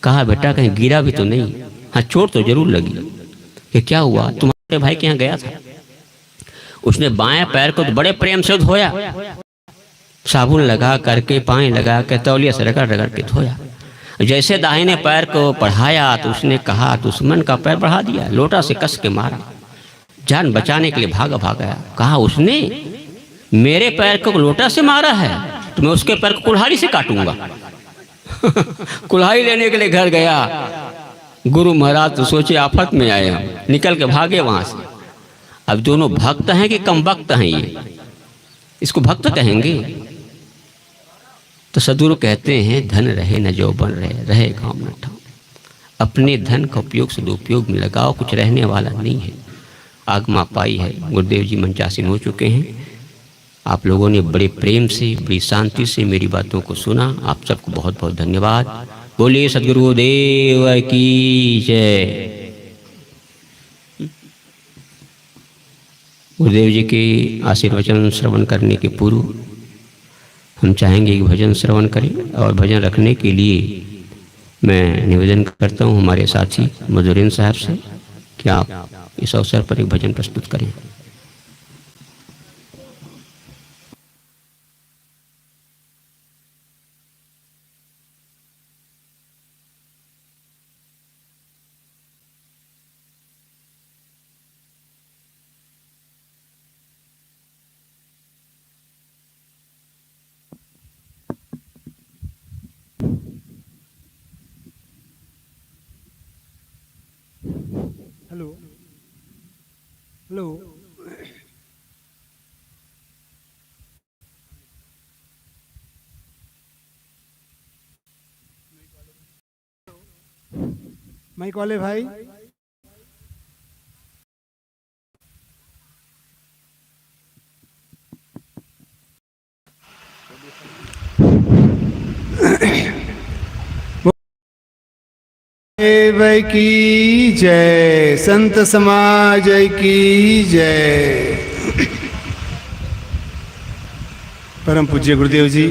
कहा बेटा कहीं गिरा भी तो नहीं, हाँ चोट तो जरूर लगी। कि क्या हुआ? तुम्हारे भाई के यहाँ गया था, उसने बाएं पैर को तो बड़े प्रेम से धोया, साबुन लगा करके, पानी लगा के, तौलिया से रगड़ रगड़ के धोया। जैसे दाहिने पैर को बढ़ाया तो उसने कहा दुश्मन का पैर बढ़ा दिया, लोटा से कस के मारा। जान बचाने के लिए भागा। कहा उसने मेरे पैर को लोटा से मारा है तो मैं उसके पैर को कुल्हाड़ी से काटूंगा। कुल्हाड़ी लेने के लिए घर गया। गुरु महाराज तो सोचे आफत में आए हम, निकल के भागे वहां से। अब दोनों भक्त हैं कि कम वक्त हैं? ये इसको भक्त कहेंगे? तो सदगुरु कहते हैं धन रहे न जो बन रहे, रहे काम न ठाम। अपने धन का उपयोग सदुपयोग में लगाओ, कुछ रहने वाला नहीं है। आगमा पाई है, गुरुदेव जी मंचासीन हो चुके हैं। आप लोगों ने बड़े प्रेम से, बड़ी शांति से मेरी बातों को सुना। आप सबको बहुत बहुत धन्यवाद। बोलिए सदगुरु देव की जय। गुरुदेव जी के आशीर्वचन श्रवण करने के पूर्व हम चाहेंगे कि भजन श्रवण करें। और भजन रखने के लिए मैं निवेदन करता हूं हमारे साथी मधुरेंद्र साहब से कि आप इस अवसर पर एक भजन प्रस्तुत करें। हेलो हेलो माइक वाले भाई। देव की जय, संत समाज की जय। परम पूज्य गुरुदेव जी,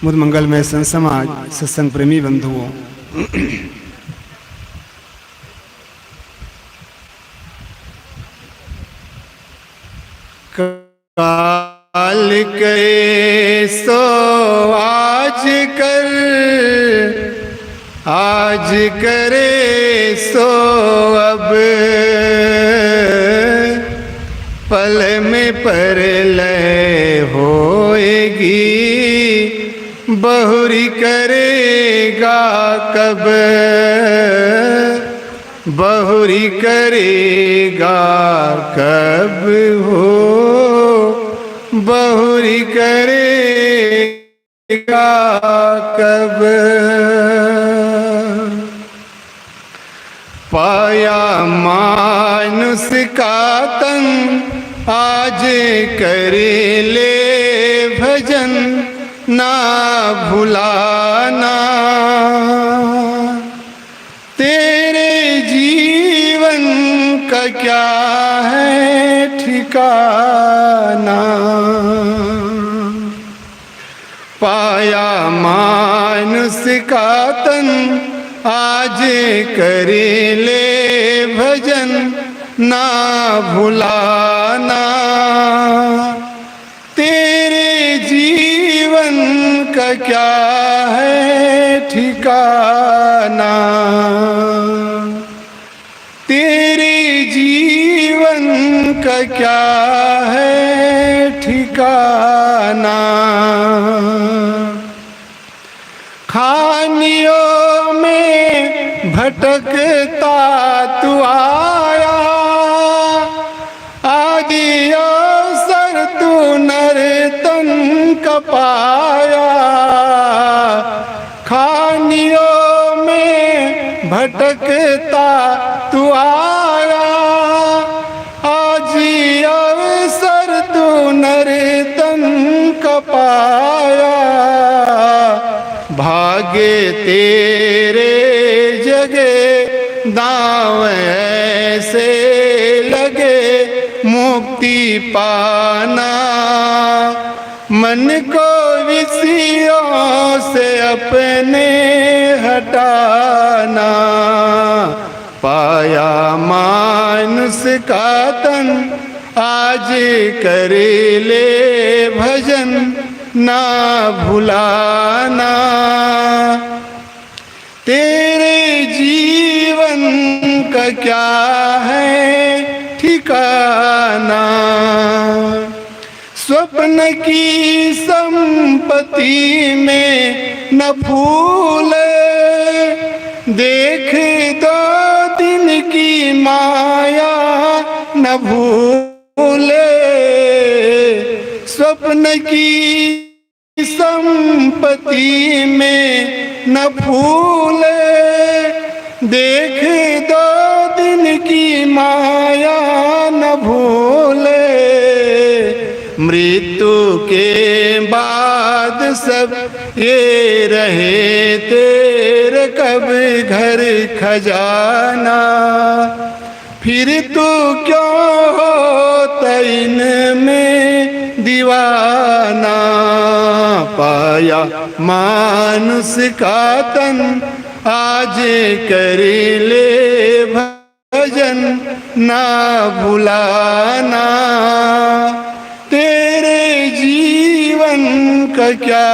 मुद मंगलमय संत समाज, सत्संग प्रेमी बंधुओं, काल करे सो आज कर, आज करे सो अब, पल में परलय होएगी, बहुरी करेगा कब, बहुरी करेगा कब हो, बहुरी करेगा कब। पाया मानुष का तन, आज करे ले भजन, ना भुलाना तेरे जीवन का क्या है ठिकाना। पाया मानुष का तन, आज करे ले भजन, ना भुलाना तेरे जीवन का क्या है ठिकाना। तेरे जीवन का क्या है ठिकाना। खानियों में भटकता तू आया, आदि अवसर तू नर्तन का पाया। खानियों में भटकता तू आया, आज अवसर तू नर्तन का पाया। भाग्य तेरे जगे दांव ऐसे लगे, मुक्ति पाना मन को विषयों से अपने हटाना। पाया मानुष का तन, आज करे ले भजन, ना भुलाना तेरे जीवन का क्या है ठिकाना। स्वप्न की संपत्ति में न फूल, देख दो दिन की माया न भूले। स्वप्न की संपत्ति में न फूल, देख दो दिन की माया न भूले। मृत्यु के बाद सब ये रहे तेरे कब घर खजाना। फिर तू क्यों होता इनमें दीवाना। पाया मानुष का तन, आज कर ले भजन, ना भुलाना तेरे जीवन का क्या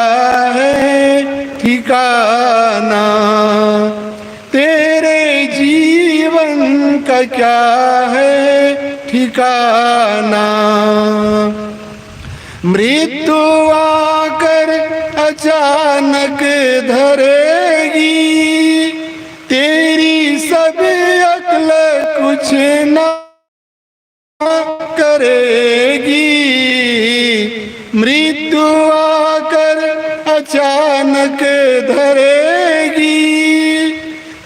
है ठिकाना। तेरे जीवन का क्या है ठिकाना। मृत्यु आकर अचानक धरेगी, तेरी सब अक्ल कुछ ना करेगी। मृत्यु आकर अचानक धरेगी,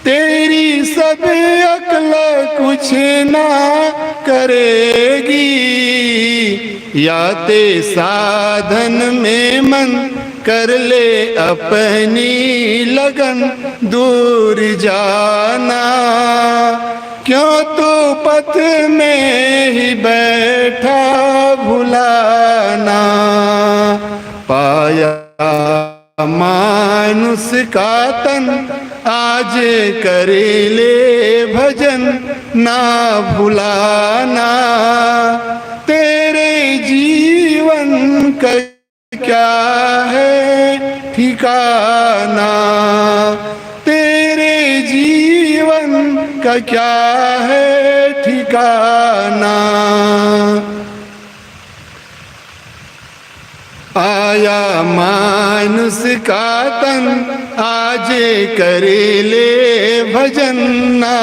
तेरी सब अक्ल कुछ ना करेगी। या ते साधन में मन कर ले अपनी लगन दूर जाना, क्यों तू पथ में ही बैठा भुलाना। पाया मानुष का तन आज कर ले भजन ना भुलाना। तेरे जीवन का क्या है ठिकाना, तेरे जीवन का क्या है ठिकाना। आया मानुष का तन आज कर ले भजन ना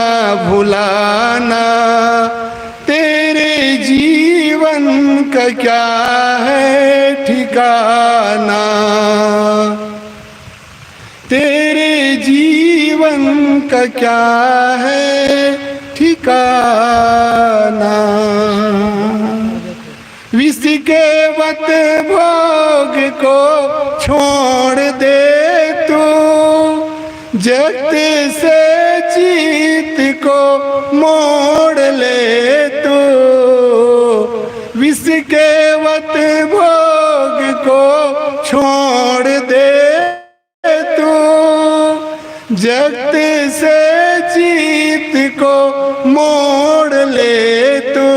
भुलाना। तेरे जीवन का क्या है ठिकाना, तेरे जीवन का क्या है ठिकाना। विष के वत भोग को छोड़ दे तू, जगत से जीत को मोड़ ले तू। विष के वत भोग को छोड़ दे तू, जगत से जीत को मोड़ ले तू।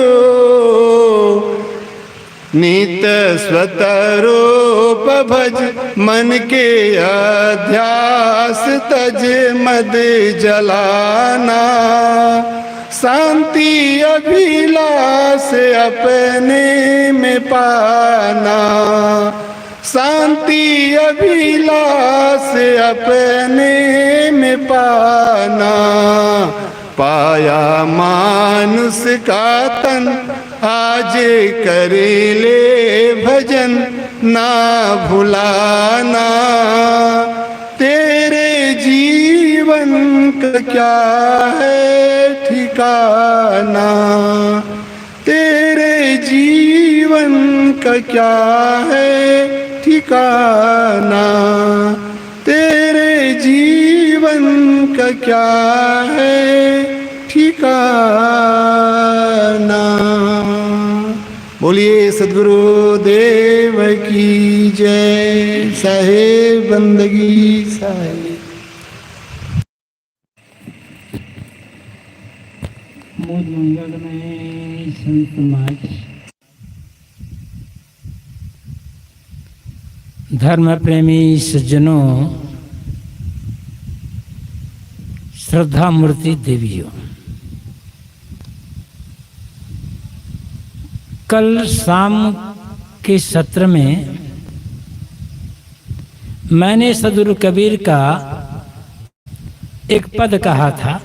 नित स्वतरूप भज मन के अध्यास तज मद जलाना। शांति अभिलाष अपने में पाना, शांति अभिलाष अपने में पाना। पाया मानुष का तन आज कर ले भजन ना भुलाना। तेरे जीवन का क्या है ठिकाना, तेरे जीवन का क्या है ठिकाना, तेरे जीवन का क्या है ठिकाना। बोलिए सद्गुरु देव की जय। साहेब बंदगी साहेब। मूल मंगल में संत समाज धर्म प्रेमी सज्जनों, श्रद्धा मूर्ति देवियों, कल शाम के सत्र में मैंने सदगुरु कबीर का एक पद कहा था,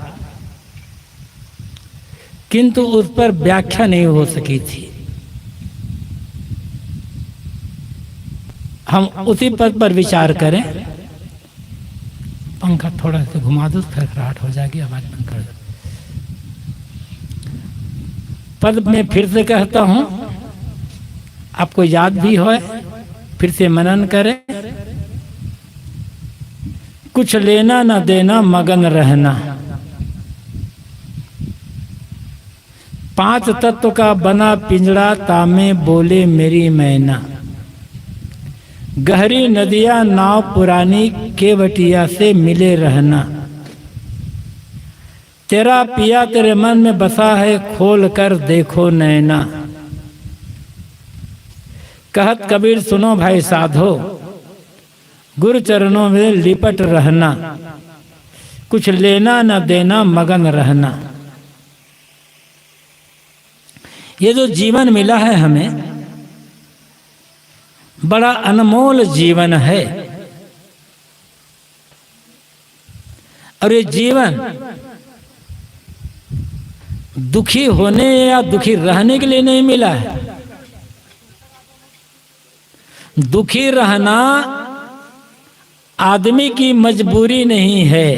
किंतु उस पर व्याख्या नहीं हो सकी थी। हम उसी पद पर विचार करें। पंखा थोड़ा सा घुमा दो, खड़खड़ाहट हो जाएगी, आवाज बंद कर दो। पद में फिर से कहता हूं, आपको याद भी हो, फिर से मनन करें। कुछ लेना न देना मगन रहना, पांच तत्व का बना पिंजड़ा तामे बोले मेरी मैना। गहरी नदियां नाव पुरानी केवटिया से मिले रहना। तेरा पिया तेरे मन में बसा है खोल कर देखो नैना। कहत कबीर सुनो भाई साधो, गुरु चरणों में लिपट रहना। कुछ लेना न देना मगन रहना। ये जो जीवन मिला है हमें, बड़ा अनमोल जीवन है। और ये जीवन दुखी होने या दुखी रहने के लिए नहीं मिला है। दुखी रहना आदमी की मजबूरी नहीं है।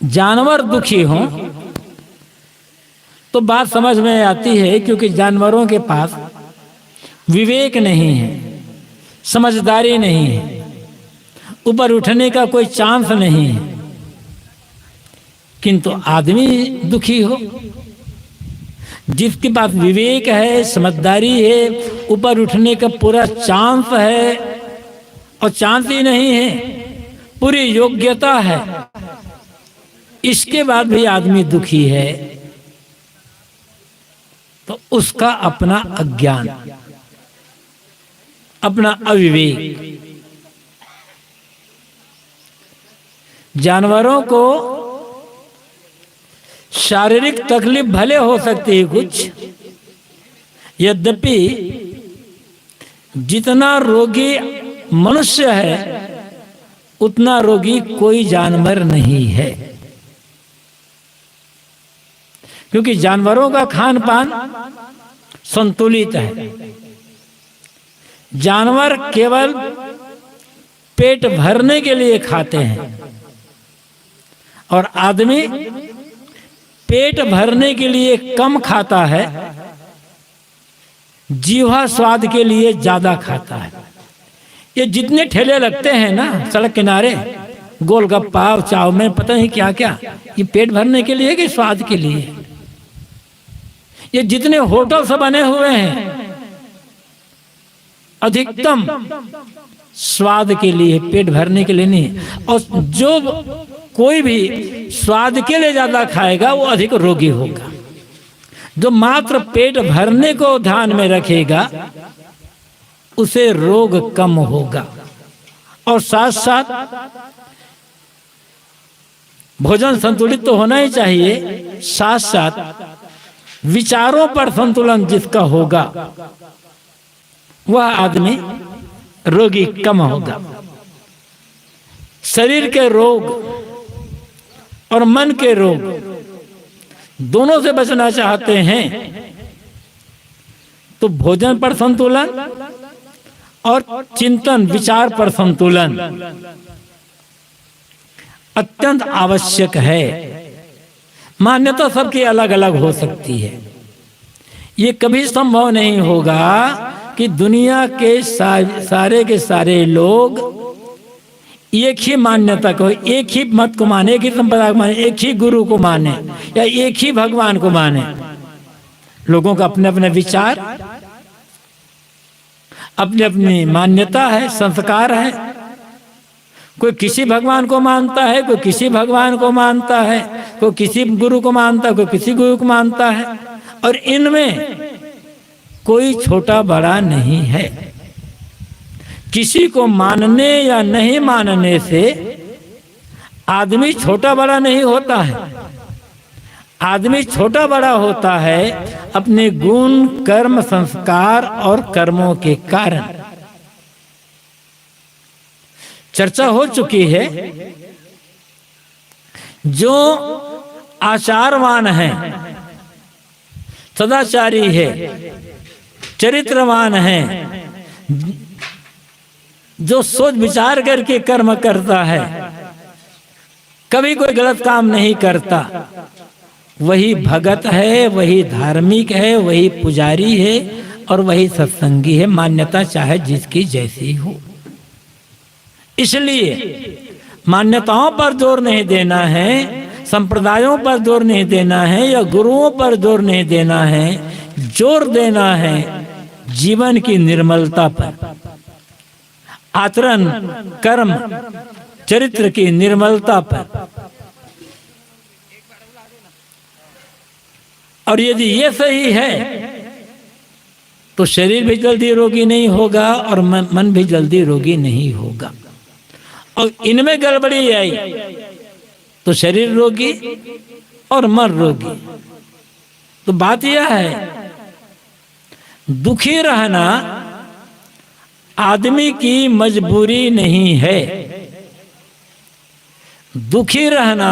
जानवर दुखी हों तो बात समझ में आती है, क्योंकि जानवरों के पास विवेक नहीं है, समझदारी नहीं है, ऊपर उठने का कोई चांस नहीं है। किंतु आदमी दुखी हो, जिसके पास विवेक है, समझदारी है, ऊपर उठने का पूरा चांस है, और चांस ही नहीं है, पूरी योग्यता है, इसके बाद भी आदमी दुखी है, तो उसका अपना अज्ञान, अपना अविवेक। जानवरों को शारीरिक तकलीफ भले हो सकती है कुछ, यद्यपि जितना रोगी मनुष्य है उतना रोगी कोई जानवर नहीं है, क्योंकि जानवरों का खान पान संतुलित है। जानवर केवल पेट भरने के लिए खाते हैं, और आदमी पेट भरने के लिए कम खाता है, जीवा स्वाद के लिए ज्यादा खाता है। ये जितने ठेले लगते हैं ना सड़क किनारे, गोलगप्पा, चाउमीन, पता नहीं क्या क्या, ये पेट भरने के लिए कि स्वाद के लिए? ये जितने होटल से बने हुए हैं अधिकतम स्वाद के लिए, पेट भरने के लिए नहीं। और जो कोई भी स्वाद के लिए ज्यादा खाएगा वो अधिक रोगी होगा। जो मात्र पेट भरने को ध्यान में रखेगा उसे रोग कम होगा। और साथ साथ भोजन संतुलित तो होना ही चाहिए, साथ साथ विचारों पर संतुलन जिसका होगा वह आदमी रोगी कम होगा। शरीर के रोग और मन के रोग दोनों से बचना चाहते हैं तो भोजन पर संतुलन और चिंतन विचार पर संतुलन अत्यंत आवश्यक है। मान्यता सबकी अलग अलग हो सकती है। ये कभी संभव नहीं होगा कि दुनिया के सारे के सारे लोग एक ही मान्यता को, एक ही मत को माने, एक ही संप्रदाय को माने, एक ही गुरु को माने या एक ही भगवान को माने। लोगों का अपने अपने विचार, अपनी अपनी मान्यता है, संस्कार है। कोई किसी भगवान को मानता है, कोई किसी भगवान को मानता है, कोई किसी गुरु को मानता है, कोई किसी गुरु को मानता है। और इनमें कोई छोटा बड़ा नहीं है। किसी को मानने या नहीं मानने से आदमी छोटा बड़ा नहीं होता है। आदमी छोटा बड़ा होता है अपने गुण, कर्म, संस्कार और कर्मों के कारण। चर्चा हो चुकी है, जो आचारवान है, सदाचारी है, चरित्रवान है, जो सोच विचार करके कर्म करता है, कभी कोई गलत काम नहीं करता, वही भगत है, वही धार्मिक है, वही पुजारी है और वही सत्संगी है, मान्यता चाहे जिसकी जैसी हो। इसलिए मान्यताओं पर जोर नहीं देना है, संप्रदायों पर जोर नहीं देना है या गुरुओं पर जोर नहीं देना है। जोर देना है जीवन की निर्मलता पर, आचरण, कर्म, चरित्र की निर्मलता पर। और यदि ये सही है तो शरीर भी जल्दी रोगी नहीं होगा और मन भी जल्दी रोगी नहीं होगा। और इनमें गड़बड़ी आई तो शरीर रोगी और मन रोगी। तो बात यह है, दुखी रहना आदमी की मजबूरी नहीं है। दुखी रहना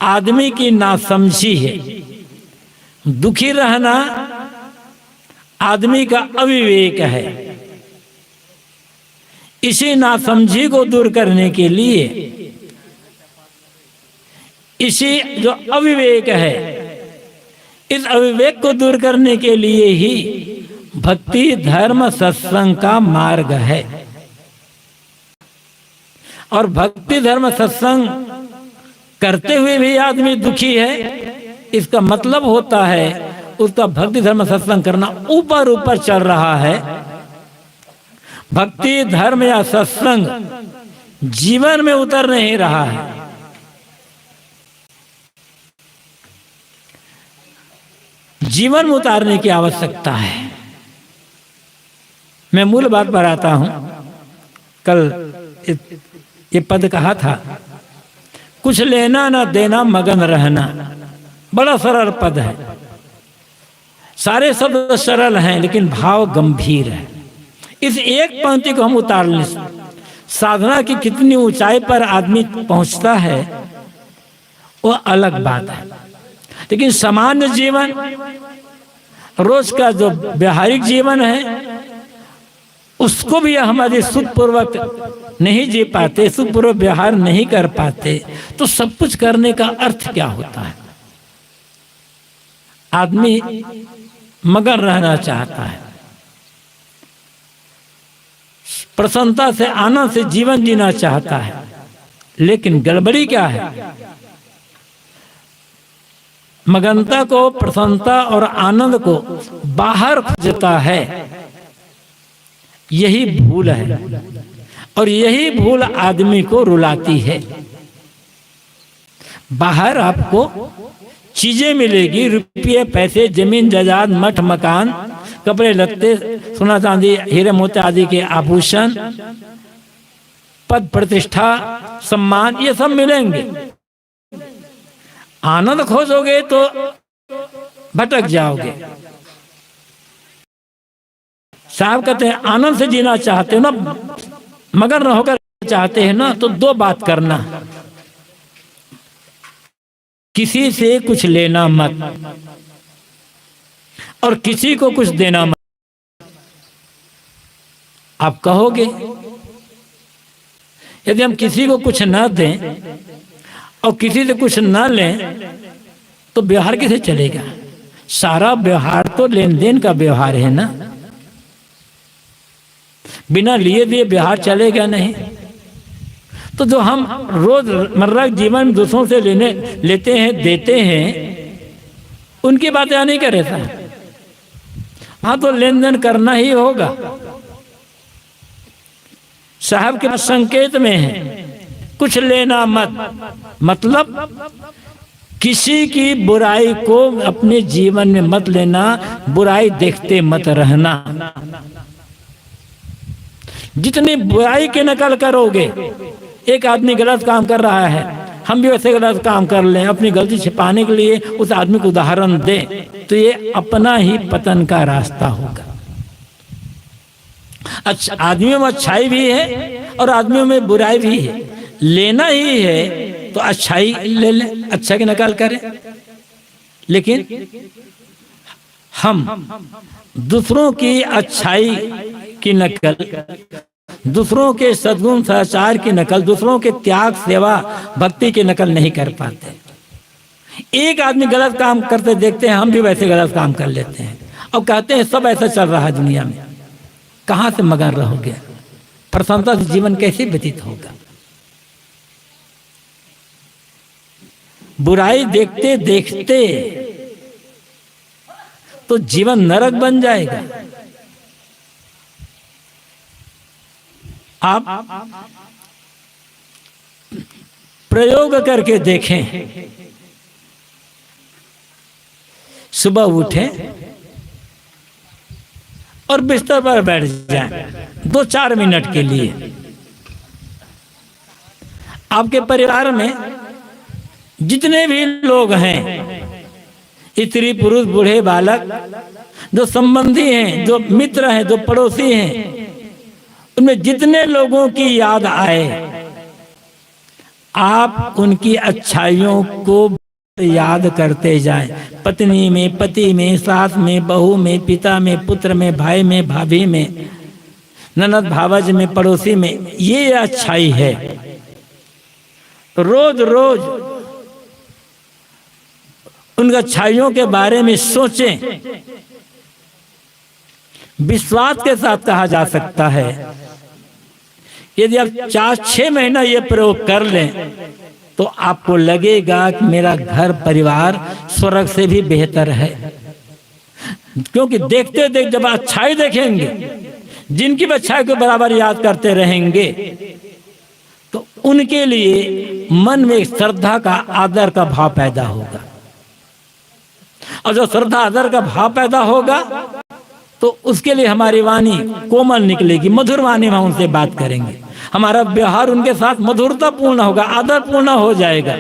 आदमी की नासमझी है। दुखी रहना आदमी का अविवेक है। इसी नासमझी को दूर करने के लिए, इसी जो अविवेक है, इस अविवेक को दूर करने के लिए ही भक्ति धर्म सत्संग का मार्ग है। और भक्ति धर्म सत्संग करते हुए भी आदमी दुखी है, इसका मतलब होता है उसका भक्ति धर्म सत्संग करना ऊपर ऊपर चल रहा है। भक्ति धर्म या सत्संग जीवन में उतर नहीं रहा है। जीवन में उतारने की आवश्यकता है। मैं मूल बात पर आता हूं। कल ये पद कहा था, कुछ लेना ना देना मगन रहना। बड़ा सरल पद है, सारे शब्द सरल हैं लेकिन भाव गंभीर है। इस एक पंक्ति को हम उतार लें, साधना की कितनी ऊंचाई पर आदमी पहुंचता है वो अलग बात है। लेकिन सामान्य जीवन, रोज का जो व्यवहारिक जीवन है, उसको भी हम यदि सुखपूर्वक नहीं जी पाते, सुखपूर्वक व्यवहार नहीं कर पाते, तो सब कुछ करने का अर्थ क्या होता है? आदमी मगन रहना चाहता है, प्रसन्नता से आनंद से जीवन जीना चाहता है, लेकिन गड़बड़ी क्या है? मगनता को, प्रसन्नता और आनंद को बाहर खोजता है। यही भूल है और यही भूल आदमी को रुलाती है। बाहर आपको चीजें मिलेगी, रुपये पैसे, जमीन जायदाद, मठ मकान, कपड़े लत्ते, सोना चांदी, हीरे मोती आदि के आभूषण, पद प्रतिष्ठा, सम्मान, ये सब मिलेंगे। आनंद खोजोगे तो भटक जाओगे। साहब कहते हैं आनंद से जीना चाहते हो ना, मगन होकर चाहते हैं ना, तो दो बात करना, किसी से कुछ लेना मत और किसी को कुछ देना मत। आप कहोगे यदि हम किसी को कुछ ना दें और किसी से कुछ ना लें तो व्यवहार कैसे चलेगा? सारा व्यवहार तो लेन देन का व्यवहार है ना, बिना लिए दिए व्यवहार चलेगा नहीं। तो जो हम रोजमर्रा जीवन में दूसरों से लेते हैं, देते हैं, उनकी बातें नहीं करे था। हाँ, तो लेन देन करना ही होगा। साहब के संकेत में है कुछ लेना मत, मतलब किसी की बुराई को अपने जीवन में मत लेना, बुराई देखते मत रहना। जितनी बुराई की नकल करोगे, एक आदमी गलत काम कर रहा है, हम भी वैसे गलत काम कर लें, अपनी गलती छिपाने के लिए उस आदमी को उदाहरण दें, तो ये अपना ही पतन का रास्ता होगा। अच्छा, आदमियों में अच्छाई भी है और आदमियों में बुराई भी है। लेना ही है तो अच्छाई ले लें, अच्छा की नकल करें। लेकिन हम दूसरों की अच्छाई की नकल, दूसरों के सद्गुण सदाचार की नकल, दूसरों के त्याग सेवा भक्ति की नकल नहीं कर पाते। एक आदमी गलत काम करते देखते हैं, हम भी वैसे गलत काम कर लेते हैं और कहते हैं सब ऐसा चल रहा है दुनिया में। कहां से मगन रहोगे? प्रसन्नता से जीवन कैसे व्यतीत होगा? बुराई देखते देखते तो जीवन नरक बन जाएगा। आप प्रयोग करके देखें। सुबह उठें और बिस्तर पर बैठ जाएं 2-4 मिनट के लिए। आपके परिवार में जितने भी लोग हैं, स्त्री पुरुष बूढ़े बालक, जो संबंधी हैं, जो मित्र हैं, जो पड़ोसी हैं, उनमें जितने लोगों की याद आए, आप उनकी अच्छाइयों को याद करते जाएं। पत्नी में, पति में, सास में, बहू में, पिता में, पुत्र में, भाई में, भाभी में, ननद भावज में, पड़ोसी में, ये अच्छाई है। रोज रोज उन अच्छाइयों के बारे में सोचें, विश्वास के साथ कहा जा सकता है। यदि आप 4-6 महीना ये प्रयोग कर लें तो आपको लगेगा कि मेरा घर परिवार स्वर्ग से भी बेहतर है। क्योंकि देखते देख जब अच्छाई देखेंगे, जिनकी भी अच्छाई को बराबर याद करते रहेंगे, तो उनके लिए मन में एक श्रद्धा का, आदर का भाव पैदा होगा। और जो श्रद्धा आदर का भाव पैदा होगा तो उसके लिए हमारी वाणी कोमल निकलेगी, मधुर वाणी में उनसे बात करेंगे, हमारा व्यवहार उनके साथ मधुरता पूर्ण होगा, आदर पूर्ण हो जाएगा,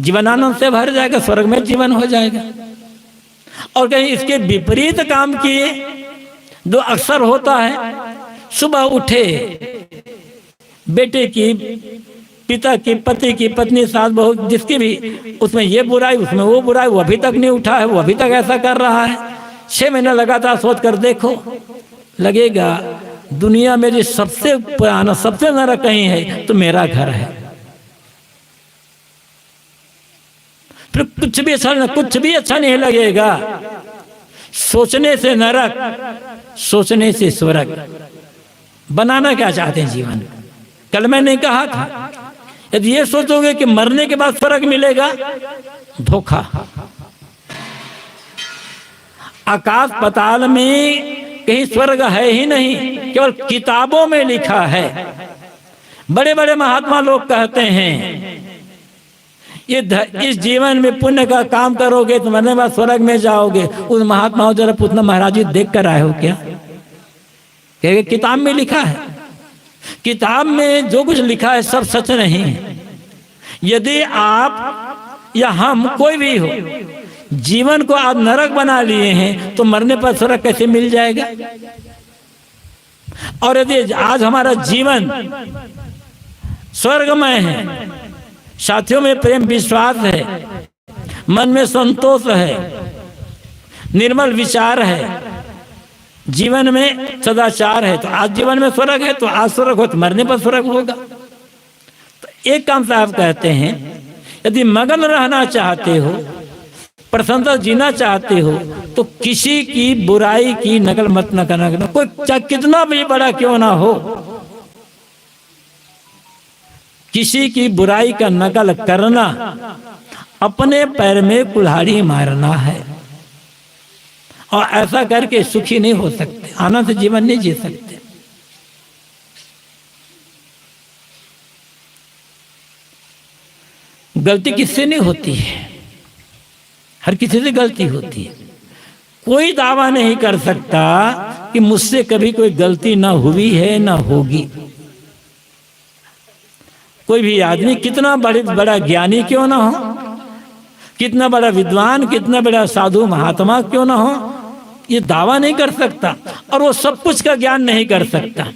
जीवन आनंद से भर जाएगा, स्वर्ग में जीवन हो जाएगा। और कहीं इसके विपरीत काम किए, जो अक्सर होता है, सुबह उठे, बेटे की, पिता की, पति की, पत्नी, सास, बहू, जिसकी भी, उसमें ये बुराई, उसमें वो बुराई, वो अभी तक नहीं उठा है, वो अभी तक ऐसा कर रहा है। 6 महीने लगातार सोच कर देखो, लगेगा दुनिया में जो सबसे पुराना, सबसे नरक कहीं है तो मेरा घर है। फिर कुछ भी अच्छा नहीं लगेगा। सोचने से नरक, सोचने से स्वर्ग। बनाना क्या चाहते हैं जीवन? कल मैंने कहा था, यदि ये सोचोगे कि मरने के बाद स्वर्ग मिलेगा, धोखा। आकाश पाताल में कहीं स्वर्ग है ही नहीं, केवल किताबों में लिखा है। बड़े बड़े महात्मा लोग कहते हैं इस जीवन में पुण्य का काम करोगे तो मरने के बाद स्वर्ग में जाओगे। उस महात्मा जरा पूछना, महाराज जी देख कर आए हो क्या? कहेंगे किताब में लिखा है। किताब में जो कुछ लिखा है सब सच नहीं है। यदि आप या हम, कोई भी हो, जीवन को आप नरक बना लिए हैं तो मरने पर स्वर्ग कैसे मिल जाएगा? और यदि आज हमारा जीवन स्वर्गमय है, साथियों में प्रेम विश्वास है, मन में संतोष है, निर्मल विचार है, जीवन में सदाचार है, तो आज जीवन में स्वर्ग है, तो आज स्वर्ग हो तो मरने पर स्वर्ग होगा। तो एक काम साहब कहते हैं, यदि मगन रहना चाहते हो, प्रसन्नता जीना चाहते हो, तो किसी की बुराई की नकल मत न करना। कोई चाहे कितना भी बड़ा क्यों ना हो, किसी की बुराई का नकल करना अपने पैर में कुल्हाड़ी मारना है। और ऐसा करके सुखी नहीं हो सकते, आनंद से जीवन नहीं जी सकते। गलती किससे नहीं होती है? हर किसी से गलती होती है। कोई दावा नहीं कर सकता कि मुझसे कभी कोई गलती ना हुई है ना होगी। कोई भी आदमी कितना बड़ा ज्ञानी क्यों ना हो, कितना बड़ा विद्वान, कितना बड़ा साधु महात्मा क्यों ना हो, ये दावा नहीं कर सकता। और वो सब कुछ का ज्ञान नहीं कर सकता।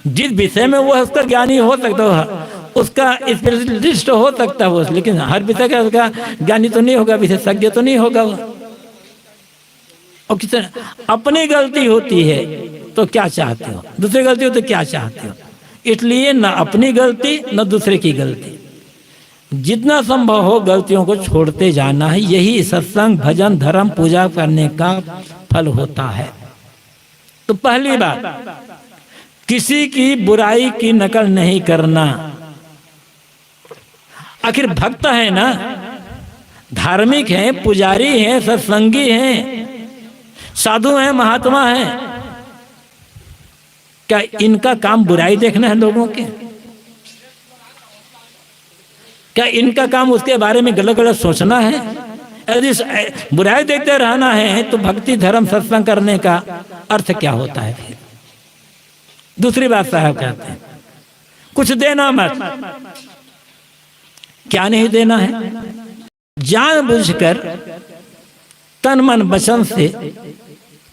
जिस विषय में वो उसका ज्ञानी हो सकता है, उसका स्पेशलिस्ट हो सकता है वो, लेकिन हर विषय का उसका ज्ञानी तो नहीं होगा, विशेषज्ञ तो नहीं होगा वो। और किसी अपनी गलती होती है तो क्या चाहते हो, दूसरी गलती हो तो क्या चाहते हो? इसलिए न अपनी गलती न दूसरे की गलती, जितना संभव हो गलतियों को छोड़ते जाना है। यही सत्संग, भजन, धर्म, पूजा करने का फल होता है। तो पहली बात, किसी की बुराई की नकल नहीं करना। आखिर भक्त है ना, धार्मिक हैं, पुजारी हैं, सत्संगी हैं, साधु हैं, महात्मा हैं, क्या इनका काम बुराई देखना है लोगों के? क्या इनका काम उसके बारे में गलत गलत सोचना है? यदि बुराई देखते रहना है तो भक्ति, धर्म, सत्संग करने का अर्थ क्या होता है फिर? दूसरी बात साहब कहते हैं, कुछ देना मत। क्या नहीं देना है? जानबूझकर तन मन वचन से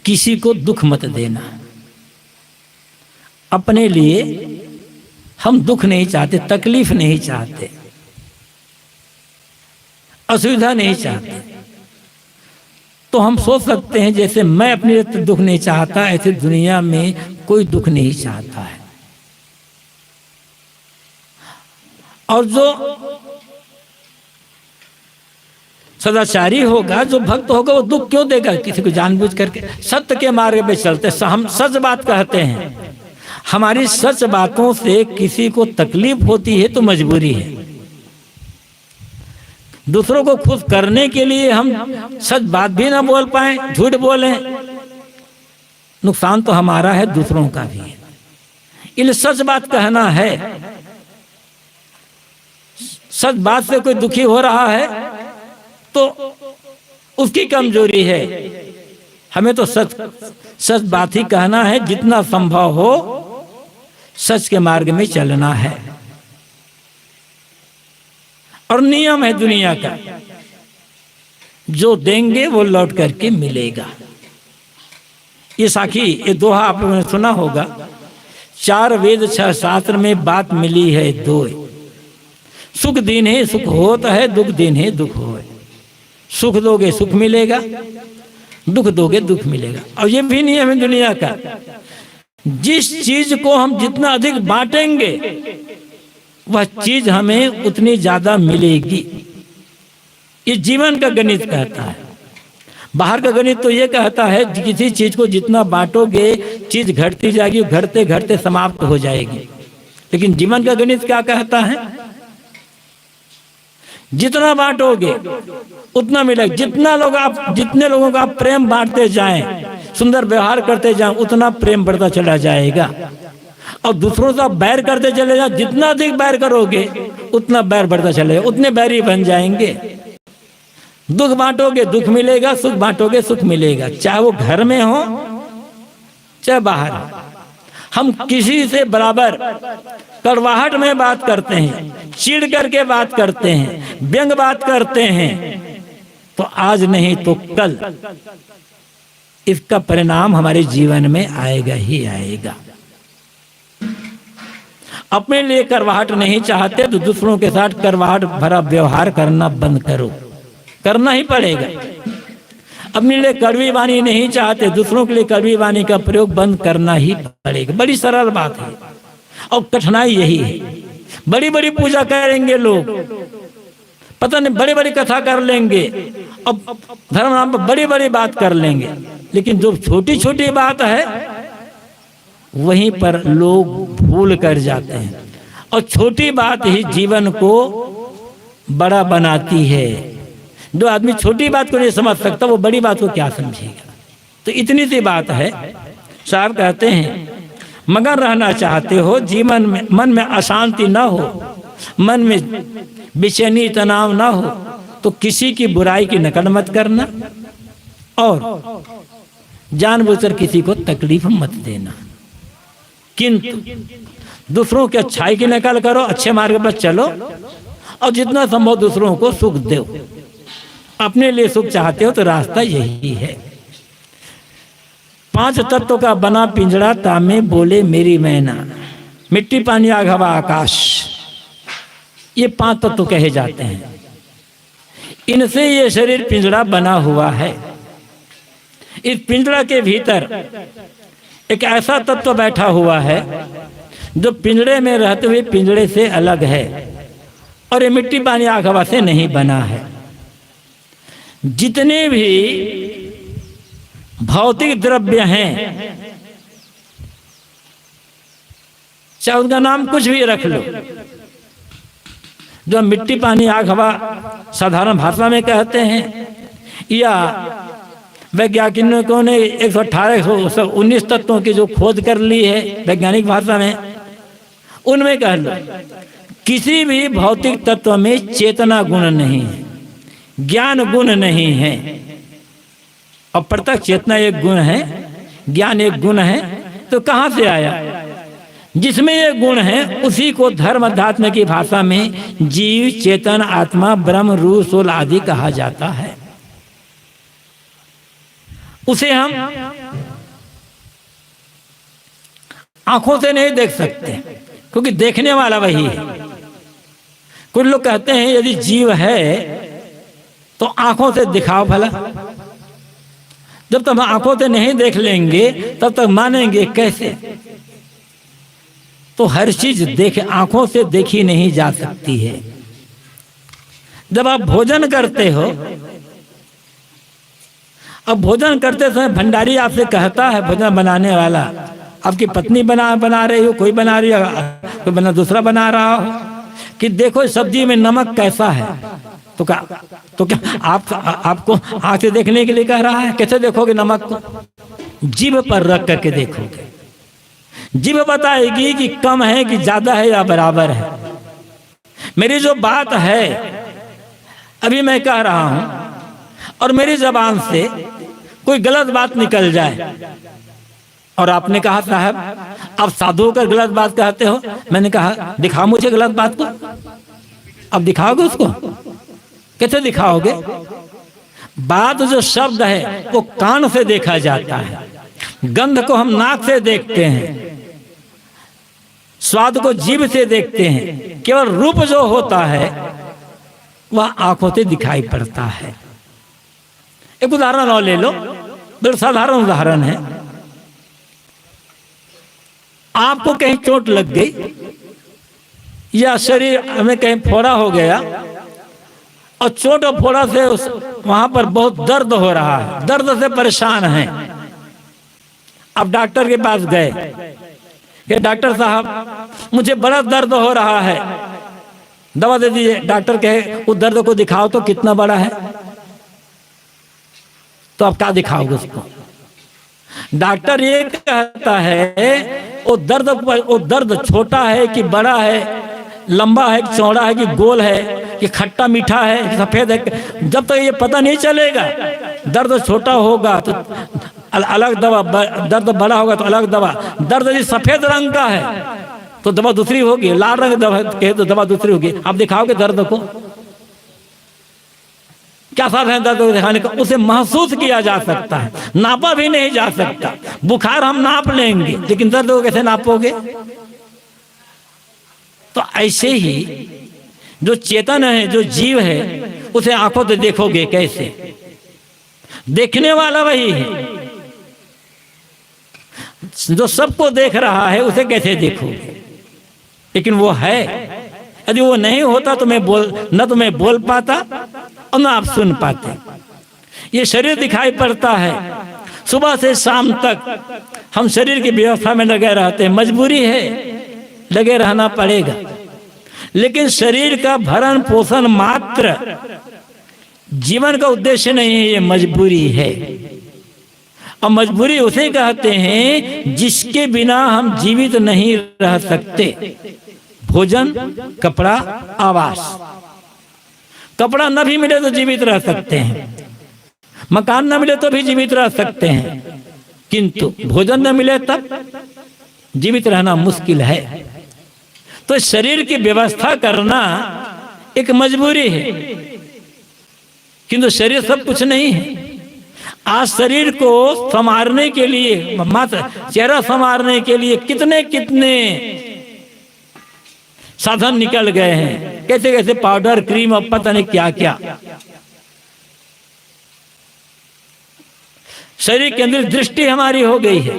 किसी को दुख मत देना। अपने लिए हम दुख नहीं चाहते, तकलीफ नहीं चाहते, असुविधा नहीं चाहते। तो हम सोच सकते हैं जैसे मैं अपने लिए दुख नहीं चाहता, ऐसे दुनिया में कोई दुख नहीं चाहता है। और जो सदाचारी होगा, जो भक्त होगा, वो दुख क्यों देगा किसी को जानबूझ करके? सत्य के मार्ग पे चलते, हम सच बात कहते हैं। हमारी सच बातों से किसी को तकलीफ होती है तो मजबूरी है। दूसरों को खुश करने के लिए हम सच बात भी ना बोल पाए, झूठ बोलें, नुकसान तो हमारा है, दूसरों का भी है। इसलिए सच बात कहना है। सच बात से कोई दुखी हो रहा है तो उसकी कमजोरी है। हमें तो सच बात ही कहना है, जितना संभव हो सच के मार्ग में चलना है। और नियम है दुनिया का, जो देंगे वो लौट करके मिलेगा। ये साखी, ये दोहा आप लोगों ने सुना होगा। 4 वेद 6 शास्त्र में बात मिली है दो, सुख दीन है सुख होता है, दुख दीन है दुख होए। सुख दोगे सुख मिलेगा, दुख दोगे दुख मिलेगा। और ये भी नियम है दुनिया का, जिस चीज को हम जितना अधिक बांटेंगे वह चीज हमें उतनी ज्यादा मिलेगी। ये जीवन का गणित कहता है। बाहर का गणित तो ये कहता है किसी चीज को जितना बांटोगे चीज घटती जाएगी, घटते घटते समाप्त हो जाएगी। लेकिन जीवन का गणित क्या कहता है? जितना बांटोगे उतना मिलेगा। जितने लोगों का आप प्रेम बांटते जाएं, सुंदर व्यवहार करते जाएं, उतना प्रेम बढ़ता चला जाएगा। और दूसरों से आप बैर करते चले जाओ, जितना अधिक बैर करोगे उतना बैर बढ़ता चलेगा, उतने बैरी बन जाएंगे। दुख बांटोगे दुख मिलेगा, सुख बांटोगे सुख मिलेगा, चाहे वो घर में हो चाहे बाहर हो। हम किसी से बराबर कड़वाहट में बात करते हैं, चिढ़ करके बात करते हैं, व्यंग बात करते हैं, तो आज नहीं तो कल इसका परिणाम हमारे जीवन में आएगा ही आएगा। अपने लिए करवाहट नहीं चाहते तो दूसरों के साथ करवाहट भरा व्यवहार करना बंद करो, करना ही पड़ेगा। अपने लिए कड़वी वाणी नहीं चाहते, दूसरों के लिए कड़वी वाणी का प्रयोग बंद करना ही पड़ेगा। बड़ी सरल बात है और कठिनाई यही है। बड़ी बड़ी पूजा करेंगे लोग, पता नहीं बड़ी बड़ी कथा कर लेंगे और धर्म नाम पर बड़ी बड़ी बात कर लेंगे, लेकिन जो छोटी छोटी बात है वहीं पर लोग भूल कर जाते हैं। और छोटी बात ही जीवन को बड़ा बनाती है। जो आदमी छोटी बात को नहीं समझ सकता वो बड़ी बात को क्या समझेगा। तो इतनी सी बात है। साहब कहते हैं मगन रहना चाहते हो जीवन में, मन में अशांति ना हो, मन में बेचैनी तनाव ना हो, तो किसी की बुराई की नकल मत करना और जानबूझकर किसी को तकलीफ मत देना। किंतु दूसरों की अच्छाई की नकल करो, अच्छे मार्ग पर चलो और जितना संभव दूसरों को सुख दो। अपने लिए सुख चाहते हो तो रास्ता यही है। 5 तत्वों का बना पिंजड़ा तामे बोले मेरी मैना, मिट्टी पानी आग हवा आकाश, ये 5 तत्व कहे जाते हैं। इनसे ये शरीर पिंजड़ा बना हुआ है। इस पिंजड़ा के भीतर एक ऐसा तत्व बैठा हुआ है जो पिंजड़े में रहते हुए पिंजड़े से अलग है और ये मिट्टी पानी आग हवा से नहीं बना है। जितने भी भौतिक द्रव्य हैं, चाहे उनका नाम कुछ भी रख लो, जो मिट्टी पानी आग हवा साधारण भाषा में कहते हैं या वैज्ञानिकों ने 118-119 तत्वों की जो खोज कर ली है वैज्ञानिक भाषा में, उनमें कह लो किसी भी भौतिक तत्व में चेतना गुण नहीं है, ज्ञान गुण नहीं है। और प्रत्यक्ष चेतना एक गुण है, ज्ञान एक गुण है, तो कहाँ से आया? जिसमें ये गुण है उसी को धर्म अध्यात्म की भाषा में जीव, चेतन, आत्मा, ब्रह्म, रूह, सोल आदि कहा जाता है। उसे हम आंखों से नहीं देख सकते क्योंकि देखने वाला वही है। कुछ लोग कहते हैं यदि जीव है तो आंखों से दिखाओ भला। जब तक हम आंखों से नहीं देख लेंगे तब तक मानेंगे कैसे? तो हर चीज देख आंखों से देखी नहीं जा सकती है। जब आप भोजन करते हो, अब भोजन करते समय भंडारी आपसे कहता है, भोजन बनाने वाला, आपकी पत्नी बना रही हो, कोई बना रही हो, कोई दूसरा बना रहा हो, कि देखो सब्जी में नमक कैसा है, तो क्या आपको आंख से देखने के लिए कह रहा है? कैसे देखोगे नमक को? जीभ पर रख करके देखोगे। जीभ बताएगी कि कम है कि ज्यादा है या बराबर है। मेरी जो बात है अभी मैं कह रहा हूं और मेरी जबान से कोई गलत बात निकल जाए और आपने कहा साहब आप साधु होकर गलत बात कहते हो, मैंने कहा दिखाओ मुझे गलत बात को। अब दिखाओगे उसको? कैसे दिखाओगे? बात जो शब्द है वो कान से देखा जाता है, गंध को हम नाक से देखते हैं, स्वाद को जीभ से देखते हैं, केवल रूप जो होता है वह आंखों से दिखाई पड़ता है। एक उदाहरण और ले लो, बिल्कुल साधारण उदाहरण है। आपको कहीं चोट लग गई या शरीर में कहीं फोड़ा हो गया और चोट और फोड़ा से वहां पर बहुत दर्द हो रहा है, दर्द से परेशान हैं। अब डॉक्टर के पास गए कि डॉक्टर साहब मुझे बड़ा दर्द हो रहा है, दवा दे दीजिए। डॉक्टर कहे उस दर्द को दिखाओ तो कितना बड़ा है, तो आप क्या दिखाओगे उसको? डॉक्टर ये कहता है वो दर्द छोटा है कि बड़ा है, लंबा है कि चौड़ा है कि गोल है कि खट्टा मीठा है कि सफेद है, जब तक ये पता नहीं चलेगा। दर्द छोटा होगा तो अलग दवा, दर्द बड़ा होगा तो अलग दवा। दर्द यदि सफेद रंग का है तो दवा दूसरी होगी, लाल रंग दवा के तो दवा दूसरी होगी। आप दिखाओगे दर्द को? क्या साधन है दर्द को दिखाने का? उसे महसूस किया जा सकता है, नापा भी नहीं जा सकता। बुखार हम नाप लेंगे लेकिन दर्द को कैसे नापोगे? तो ऐसे ही जो चेतन है, जो जीव है, उसे आंखों से देखोगे कैसे? देखने वाला वही है, जो सबको देख रहा है उसे कैसे देखोगे? लेकिन वो है, यदि वो नहीं होता तो मैं बोल पाता और ना आप सुन पाते। ये शरीर दिखाई पड़ता है, सुबह से शाम तक हम शरीर की व्यवस्था में लगे रहते हैं, मजबूरी है, लगे रहना पड़ेगा। लेकिन शरीर का भरण पोषण मात्र जीवन का उद्देश्य नहीं है, ये मजबूरी है। और मजबूरी उसे कहते हैं जिसके बिना हम जीवित नहीं रह सकते। भोजन, कपड़ा, आवास। कपड़ा न भी मिले तो जीवित रह सकते हैं, मकान न मिले तो भी जीवित रह सकते हैं, किंतु भोजन न मिले तब जीवित रहना मुश्किल है। तो शरीर की व्यवस्था करना एक मजबूरी है, किंतु शरीर सब कुछ नहीं है। आज शरीर को संवारने के लिए, मात्र चेहरा संवारने के लिए कितने कितने साधन निकल गए हैं, कैसे कैसे पाउडर, क्रीम और पता नहीं क्या क्या। शरीर के अंदर दृष्टि हमारी हो गई है,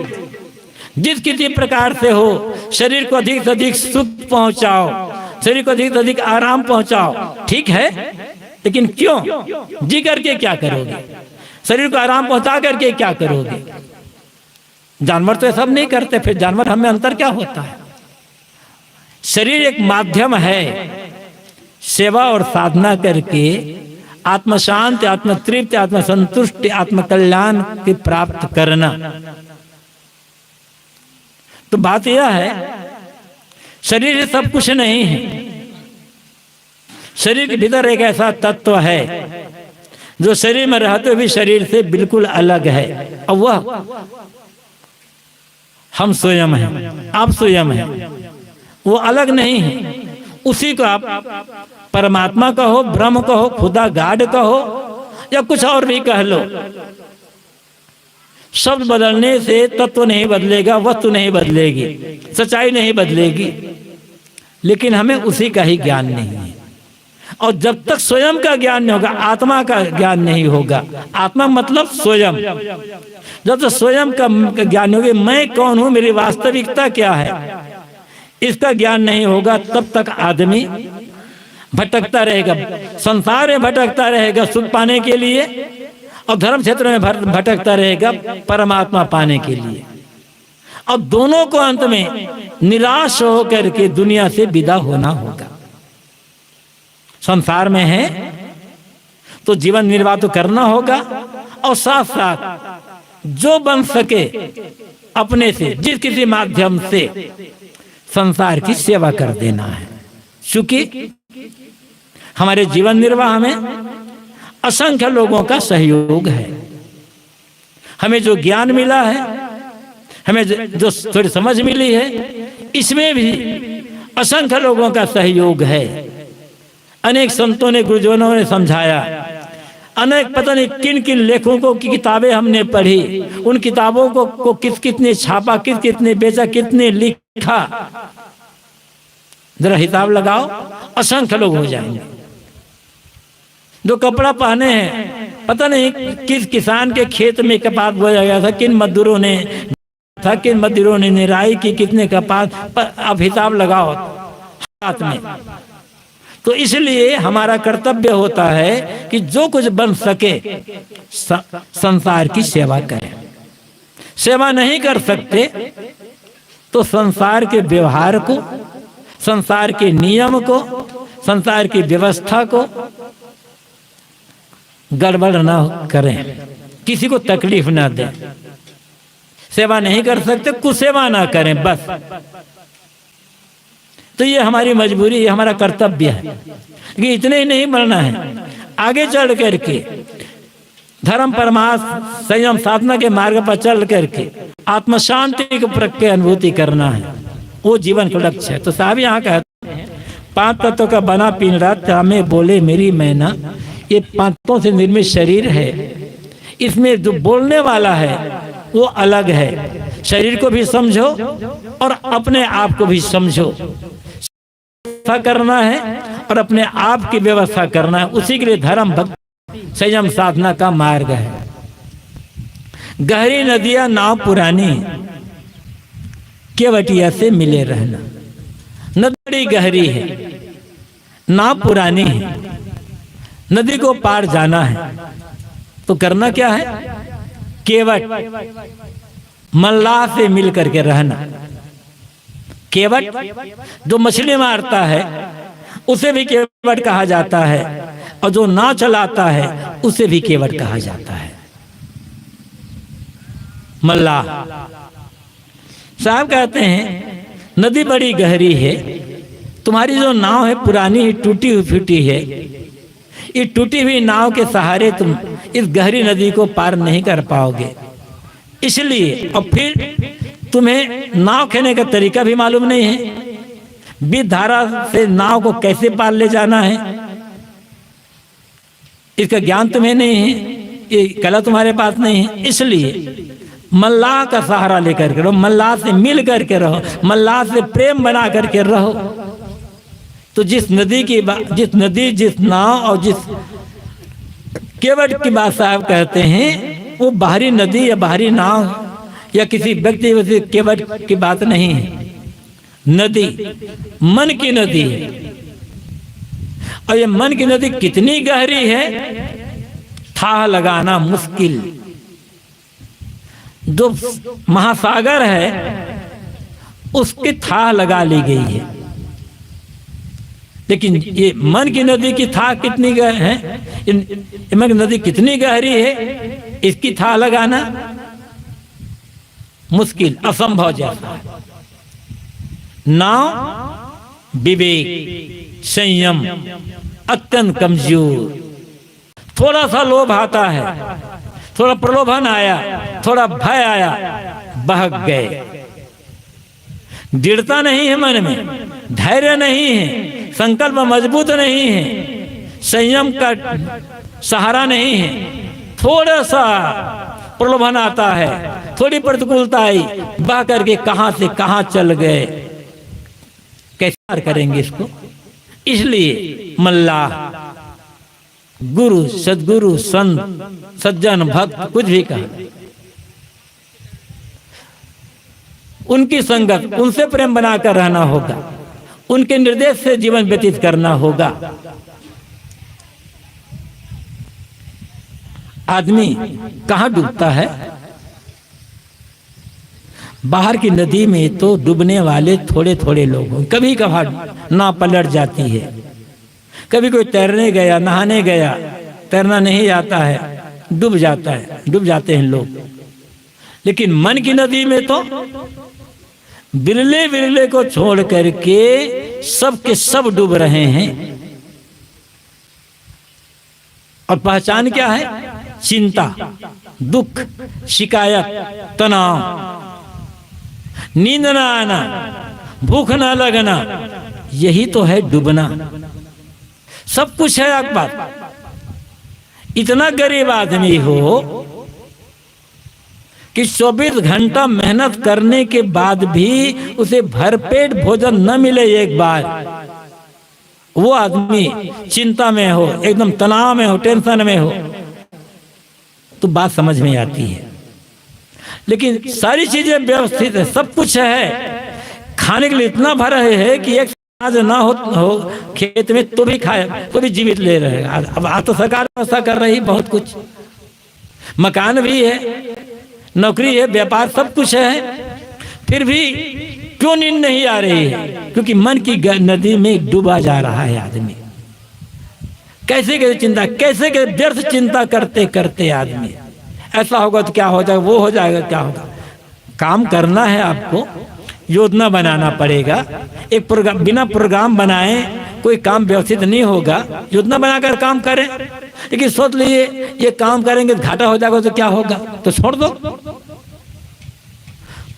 जिस किसी प्रकार से हो शरीर को अधिक से अधिक सुख पहुंचाओ, शरीर को अधिक से अधिक आराम पहुंचाओ। ठीक है, लेकिन क्यों? जी करके क्या करोगे? शरीर को आराम पहुंचा करके क्या करोगे? जानवर तो सब नहीं करते, फिर जानवर हमें अंतर क्या होता है? शरीर एक माध्यम है सेवा और साधना करके आत्म शांति, आत्म तृप्ति, आत्म संतुष्टि, आत्म कल्याण की प्राप्त करना। तो बात यह है, शरीर सब कुछ नहीं है। शरीर के भीतर एक ऐसा तत्व है जो शरीर में रहते हुए भी शरीर से बिल्कुल अलग है, और वह हम स्वयं हैं, आप स्वयं हैं। वो अलग नहीं है। उसी को आप परमात्मा कहो, ब्रह्म कहो, खुदा गाड कहो, या कुछ और भी कह लो। शब्द बदलने से तत्व नहीं बदलेगा, वस्तु नहीं बदलेगी, सच्चाई नहीं बदलेगी, लेकिन हमें उसी का ही ज्ञान नहीं है। और जब तक स्वयं का ज्ञान नहीं होगा, आत्मा का ज्ञान नहीं होगा। आत्मा मतलब स्वयं। जब तक स्वयं का ज्ञान होगा, मैं कौन हूं, मेरी वास्तविकता क्या है, इसका ज्ञान नहीं होगा, तब तक आदमी भटकता रहेगा, संसार में भटकता रहेगा सुख पाने के लिए, और धर्म क्षेत्र में भटकता रहेगा परमात्मा पाने के लिए। और दोनों को अंत में निराश होकर के दुनिया से विदा होना होगा। संसार में है तो जीवन निर्वाह तो करना होगा, और साथ साथ जो बन सके अपने से जिस किसी माध्यम से संसार की सेवा कर देना है। क्योंकि हमारे जीवन निर्वाह में असंख्य लोगों का सहयोग है। हमें जो ज्ञान मिला है, हमें जो थोड़ी समझ मिली है, इसमें भी असंख्य लोगों का सहयोग है। अनेक संतों ने, गुरुजनों ने समझाया, अनेक पता नहीं किन किन लेखकों की किताबें हमने पढ़ी, उन किताबों को कितने छापा, कितने बेचा, कितने लिखा, जरा हिसाब लगाओ, असंख्य लोग हो जाएंगे। जो कपड़ा पहने हैं, पता नहीं किस किसान के खेत में कपास बोया गया था, किन मजदूरों ने निराई की, कितने कपास, अब हिसाब लगाओ हाथ में। तो इसलिए हमारा कर्तव्य होता है कि जो कुछ बन सके संसार की सेवा करें। सेवा नहीं कर सकते तो संसार के व्यवहार को, संसार के नियम को, संसार की व्यवस्था को गड़बड़ ना करें, किसी को तकलीफ ना दें। सेवा नहीं कर सकते, कुसेवा ना करें बस। तो ये हमारी मजबूरी, ये हमारा कर्तव्य है कि इतने ही नहीं बनना है, आगे चढ़ करके धर्म परमार्थ संयम साधना के मार्ग पर चल करके आत्म शांति की अनुभूति करना है, वो जीवन का लक्ष्य है। तो साहब यहाँ कहते हैं 5 तत्वों का बना पिंजरा, तामे बोले मेरी मैना। ये 5 तत्वों से निर्मित शरीर है, इसमें जो बोलने वाला है वो अलग है। शरीर को भी समझो और अपने आप को भी समझो, करना है और अपने आप की व्यवस्था करना है। उसी के लिए धर्म भक्ति संयम साधना का मार्ग है। गहरी नदियां नाव पुरानी, केवटिया से मिले रहना। नदी बड़ी गहरी है, नाव पुरानी है, नदी को पार जाना है तो करना क्या है? केवट मल्लाह से मिल करके रहना। केवट जो मछली मारता है उसे भी केवट कहा जाता है, और जो नाव चलाता है उसे भी केवट कहा जाता है। मल्लाह साहब कहते हैं नदी बड़ी गहरी है, तुम्हारी जो नाव है पुरानी टूटी हुई फूटी है, ये टूटी हुई नाव के सहारे तुम इस गहरी नदी को पार नहीं कर पाओगे। इसलिए और फिर तुम्हें नाव खेने का तरीका भी मालूम नहीं है, बीच धारा से नाव को कैसे पार ले जाना है इसका ज्ञान तुम्हें नहीं है, ये कला तुम्हारे पास नहीं है। इसलिए मल्लाह का सहारा लेकर के रहो, मल्लाह से मिल करके रहो, मल्लाह से प्रेम बना करके रहो। तो जिस नदी जिस नाव और जिस केवट की बात साहब कहते हैं, वो बाहरी नदी या बाहरी नाव या किसी व्यक्ति वैसे केवट की बात नहीं है। नदी मन की नदी है, और ये मन की नदी कितनी गहरी है था लगाना मुश्किल। जो महासागर है उसकी था लगा ली गई है, लेकिन ये मन की नदी की था कितनी है, मन की नदी कितनी गहरी है, इसकी था लगाना मुश्किल, असंभव जैसा है। नाव विवेक संयम अत्यंत कमजोर। थोड़ा सा लोभ आता है, थोड़ा प्रलोभन आया, थोड़ा भय आया, बहक गए। दृढ़ता नहीं है मन में, धैर्य नहीं है, संकल्प मजबूत नहीं है, संयम का सहारा नहीं है। थोड़ा सा प्रलोभन आता है, थोड़ी प्रतिकूलता आई, बह करके कहां से कहां चल गए, कैसे करेंगे इसको? इसलिए मल्लाह, गुरु, सदगुरु, संत, सज्जन, भक्त, कुछ भी कहा, उनकी संगत, उनसे प्रेम बनाकर रहना होगा, उनके निर्देश से जीवन व्यतीत करना होगा। आदमी कहाँ डूबता है? बाहर की नदी में तो डूबने वाले थोड़े थोड़े लोग हों, कभी कभार नाव पलट जाती है, कभी कोई तैरने गया, नहाने गया, तैरना नहीं आता है, डूब जाता है, डूब जाते हैं लोग। लेकिन मन की नदी में तो बिरले बिरले को छोड़ करके सब के सब डूब रहे हैं। और पहचान क्या है? चिंता, दुख, शिकायत, तनाव, नींद ना आना, भूख ना लगना, यही तो है डूबना। सब कुछ है आपके पास। इतना गरीब आदमी हो कि 24 घंटा मेहनत करने के बाद भी उसे भरपेट भोजन न मिले एक बार, वो आदमी चिंता में हो, एकदम तनाव में हो, टेंशन में हो, तो बात समझ में आती है। लेकिन सारी चीजें व्यवस्थित है, सब कुछ है, खाने के लिए इतना भरा है कि एक आज ना हो खेत में तो भी खाए, तो भी जीवित ले रहे। अब आज तो सरकार व्यवस्था कर रही बहुत कुछ, मकान भी है, नौकरी है, व्यापार, सब कुछ है, फिर भी क्यों नींद नहीं आ रही है? क्योंकि मन की नदी में डूबा जा रहा है आदमी। कैसे कैसे चिंता, कैसे कैसे व्यर्थ चिंता करते करते आदमी, ऐसा होगा तो क्या हो जाएगा, वो हो जाएगा, क्या होगा। काम करना है आपको, योजना बनाना पड़ेगा। एक प्रोग्राम, बिना प्रोग्राम बनाए कोई काम व्यवस्थित नहीं होगा। योजना बनाकर काम करें, लेकिन सोच लीजिए ये काम करेंगे तो घाटा हो जाएगा तो क्या होगा, तो छोड़ दो।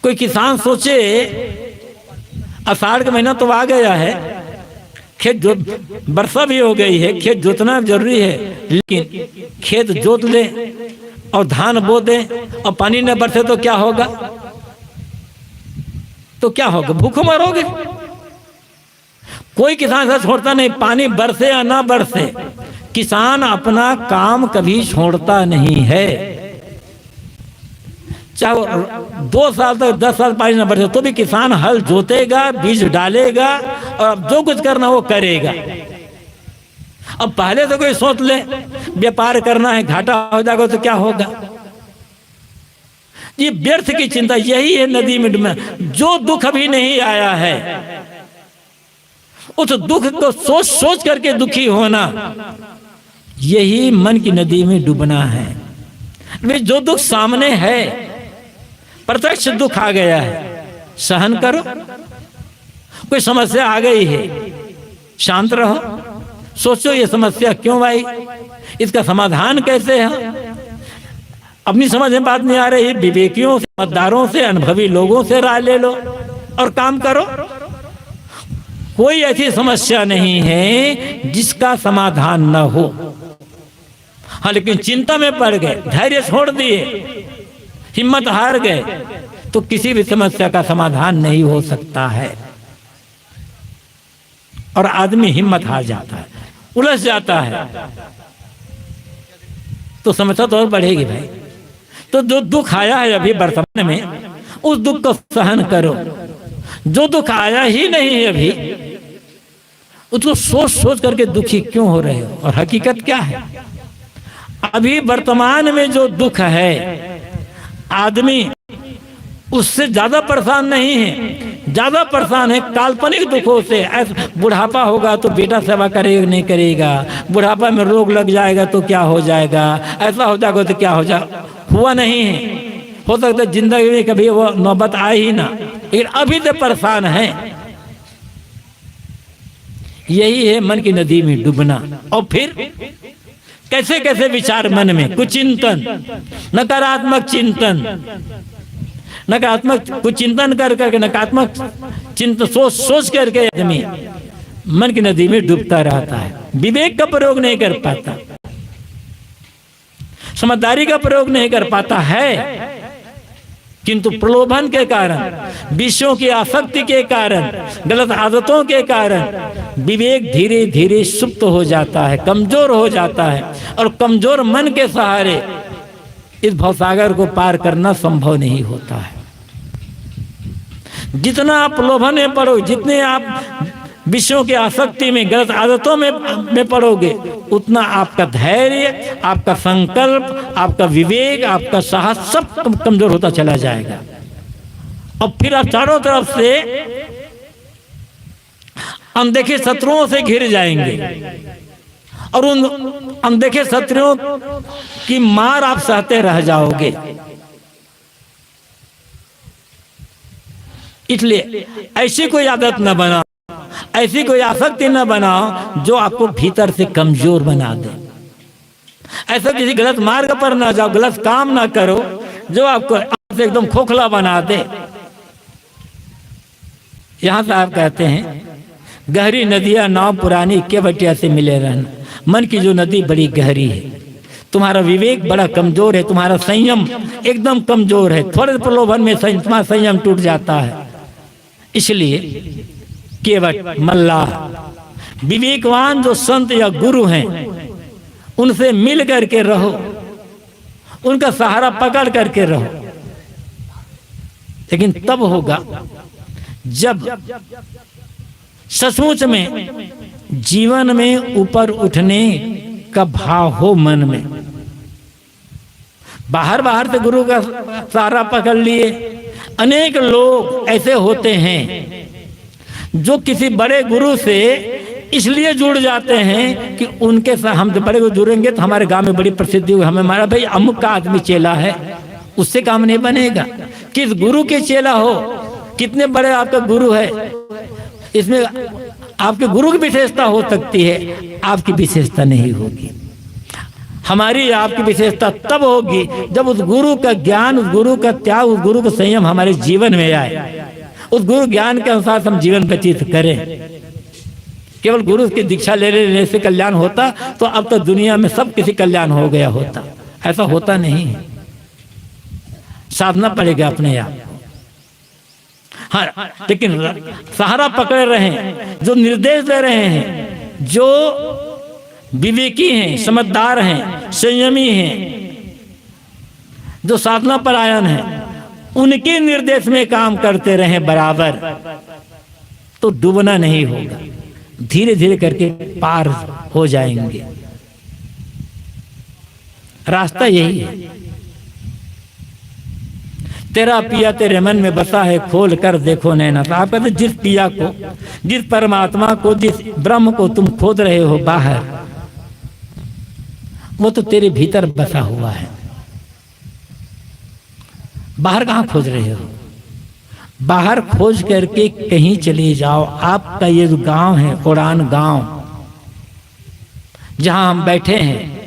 कोई किसान सोचे आषाढ़ का महीना तो आ गया है, खेत वर्षा भी हो गई है, खेत जोतना जरूरी है, लेकिन खेत जोत ले और धान बो दे और पानी न बरसे तो क्या होगा, तो क्या होगा, भूखों मरोगे। कोई किसान ऐसा छोड़ता नहीं, पानी बरसे या ना बरसे, किसान अपना काम कभी छोड़ता नहीं है। चाहे 2 साल तक 10 साल पानी न बरसे तो भी किसान हल जोतेगा, बीज डालेगा और जो कुछ करना वो करेगा। अब पहले तो कोई सोच ले व्यापार करना है, घाटा हो जाएगा तो क्या होगा। ये व्यर्थ की चिंता, यही है नदी में डूबना। जो दुख अभी नहीं आया है उस दुख को सोच सोच करके दुखी होना, यही मन की नदी में डूबना है। जो दुख सामने है, प्रत्यक्ष दुख आ गया है, सहन करो। कोई समस्या आ गई है, शांत रहो, सोचो ये समस्या क्यों आई, इसका समाधान कैसे है। अपनी समझ में बात नहीं आ रही, विवेकियों से, समझदारों से, अनुभवी लोगों से राय ले लो और काम करो। कोई ऐसी समस्या नहीं है जिसका समाधान न हो। हाँ, लेकिन चिंता में पड़ गए, धैर्य छोड़ दिए, हिम्मत हार गए, तो किसी भी समस्या का समाधान नहीं हो सकता है। और आदमी हिम्मत हार जाता है, उलझ जाता है, तो समस्या तो और बढ़ेगी भाई। तो जो दुख आया है अभी वर्तमान में, उस दुख को सहन करो। जो दुख आया ही नहीं है अभी, उसको सोच सोच करके दुखी क्यों हो रहे हो। और हकीकत क्या है, अभी वर्तमान में जो दुख है, आदमी उससे ज्यादा परेशान नहीं है, ज्यादा परेशान है काल्पनिक दुखों से। ऐसा बुढ़ापा होगा तो बेटा सेवा करेगा नहीं करेगा, बुढ़ापा में रोग लग जाएगा तो क्या हो जाएगा, ऐसा हो जाएगा तो क्या हो जाएगा। हुआ नहीं है, हो सकता है जिंदगी में कभी वो नौबत आए ही ना, लेकिन अभी तो परेशान है। यही है मन की नदी में डूबना। और फिर कैसे कैसे विचार मन में, कुछ चिंतन, नकारात्मक चिंतन, नकारात्मक कुछ चिंतन कर करके, नकारात्मक चिंतन सोच सोच करके आदमी मन की नदी में डूबता रहता है। विवेक का प्रयोग नहीं कर पाता, समझदारी का प्रयोग नहीं कर पाता है, किंतु प्रलोभन के कारण, विषयों की आसक्ति के कारण, गलत आदतों के कारण विवेक धीरे धीरे सुप्त हो जाता है, कमजोर हो जाता है। और कमजोर मन के सहारे इस भवसागर को पार करना संभव नहीं होता है। जितना आप प्रलोभन में पड़ो, जितने आप विषयों की आसक्ति में, गलत आदतों में पड़ोगे, उतना आपका धैर्य, आपका संकल्प, आपका विवेक, आपका साहस सब कमजोर होता चला जाएगा। और फिर आप चारों तरफ से अनदेखे शत्रुओं से घिर जाएंगे और उन अनदेखे शत्रुओं की मार आप सहते रह जाओगे। इसलिए ऐसी कोई आदत न बनाओ, ऐसी कोई आसक्ति न बनाओ जो आपको भीतर से कमजोर बना दे। ऐसा किसी गलत मार्ग पर ना जाओ, गलत काम ना करो जो आपको से एकदम खोखला बना दे। यहां से आप कहते हैं, गहरी नदियां नाव पुरानी के बटिया से मिले रहना। मन की जो नदी बड़ी गहरी है, तुम्हारा विवेक बड़ा कमजोर है, तुम्हारा संयम एकदम कमजोर है, थोड़े प्रलोभन में तुम्हारा संयम टूट जाता है। इसलिए केवट मल्लाह विवेकवान जो संत या गुरु हैं उनसे मिल करके रहो, उनका सहारा पकड़ करके रहो। लेकिन तब होगा जब सचमुच में जीवन में ऊपर उठने का भाव हो मन में। बाहर बाहर से गुरु का सहारा पकड़ लिए। अनेक लोग ऐसे होते हैं जो किसी बड़े गुरु से इसलिए जुड़ जाते हैं कि उनके साथ हम तो बड़े गुरु जुड़ेंगे तो हमारे गांव में बड़ी प्रसिद्धि हुई, हमें हमारा भाई अमुक का आदमी चेला है, उससे काम नहीं बनेगा। किस गुरु के चेला हो, कितने बड़े आपका गुरु है, इसमें आपके गुरु की विशेषता हो सकती है, आपकी विशेषता नहीं होगी। हमारी आपकी विशेषता तब होगी जब उस गुरु का ज्ञान, उस गुरु का त्याग, उस गुरु का संयम हमारे जीवन में आए, उस गुरु ज्ञान के अनुसार हम जीवन व्यतीत करें। केवल गुरु की दीक्षा लेने से कल्याण होता तो अब तो दुनिया में सब किसी कल्याण हो गया होता। ऐसा होता नहीं है, साधना पड़ेगा अपने आप। हाँ, लेकिन सहारा पकड़े रहे, जो निर्देश दे रहे हैं, जो विवेकी हैं, समझदार हैं, संयमी हैं, जो साधना परायण हैं, उनके निर्देश में काम करते रहें बराबर, तो डूबना नहीं होगा, धीरे धीरे करके पार हो जाएंगे। रास्ता यही है। तेरा पिया तेरे मन में बसा है, खोल कर देखो नैना। तो आप कहते जिस पिया को, जिस परमात्मा को, जिस ब्रह्म को तुम खोद रहे हो बाहर, वो तो तेरे भीतर बसा हुआ है। बाहर कहाँ खोज रहे हो? बाहर खोज करके कहीं चले जाओ। आपका ये जो गांव है, उड़ान गांव, जहां हम बैठे हैं,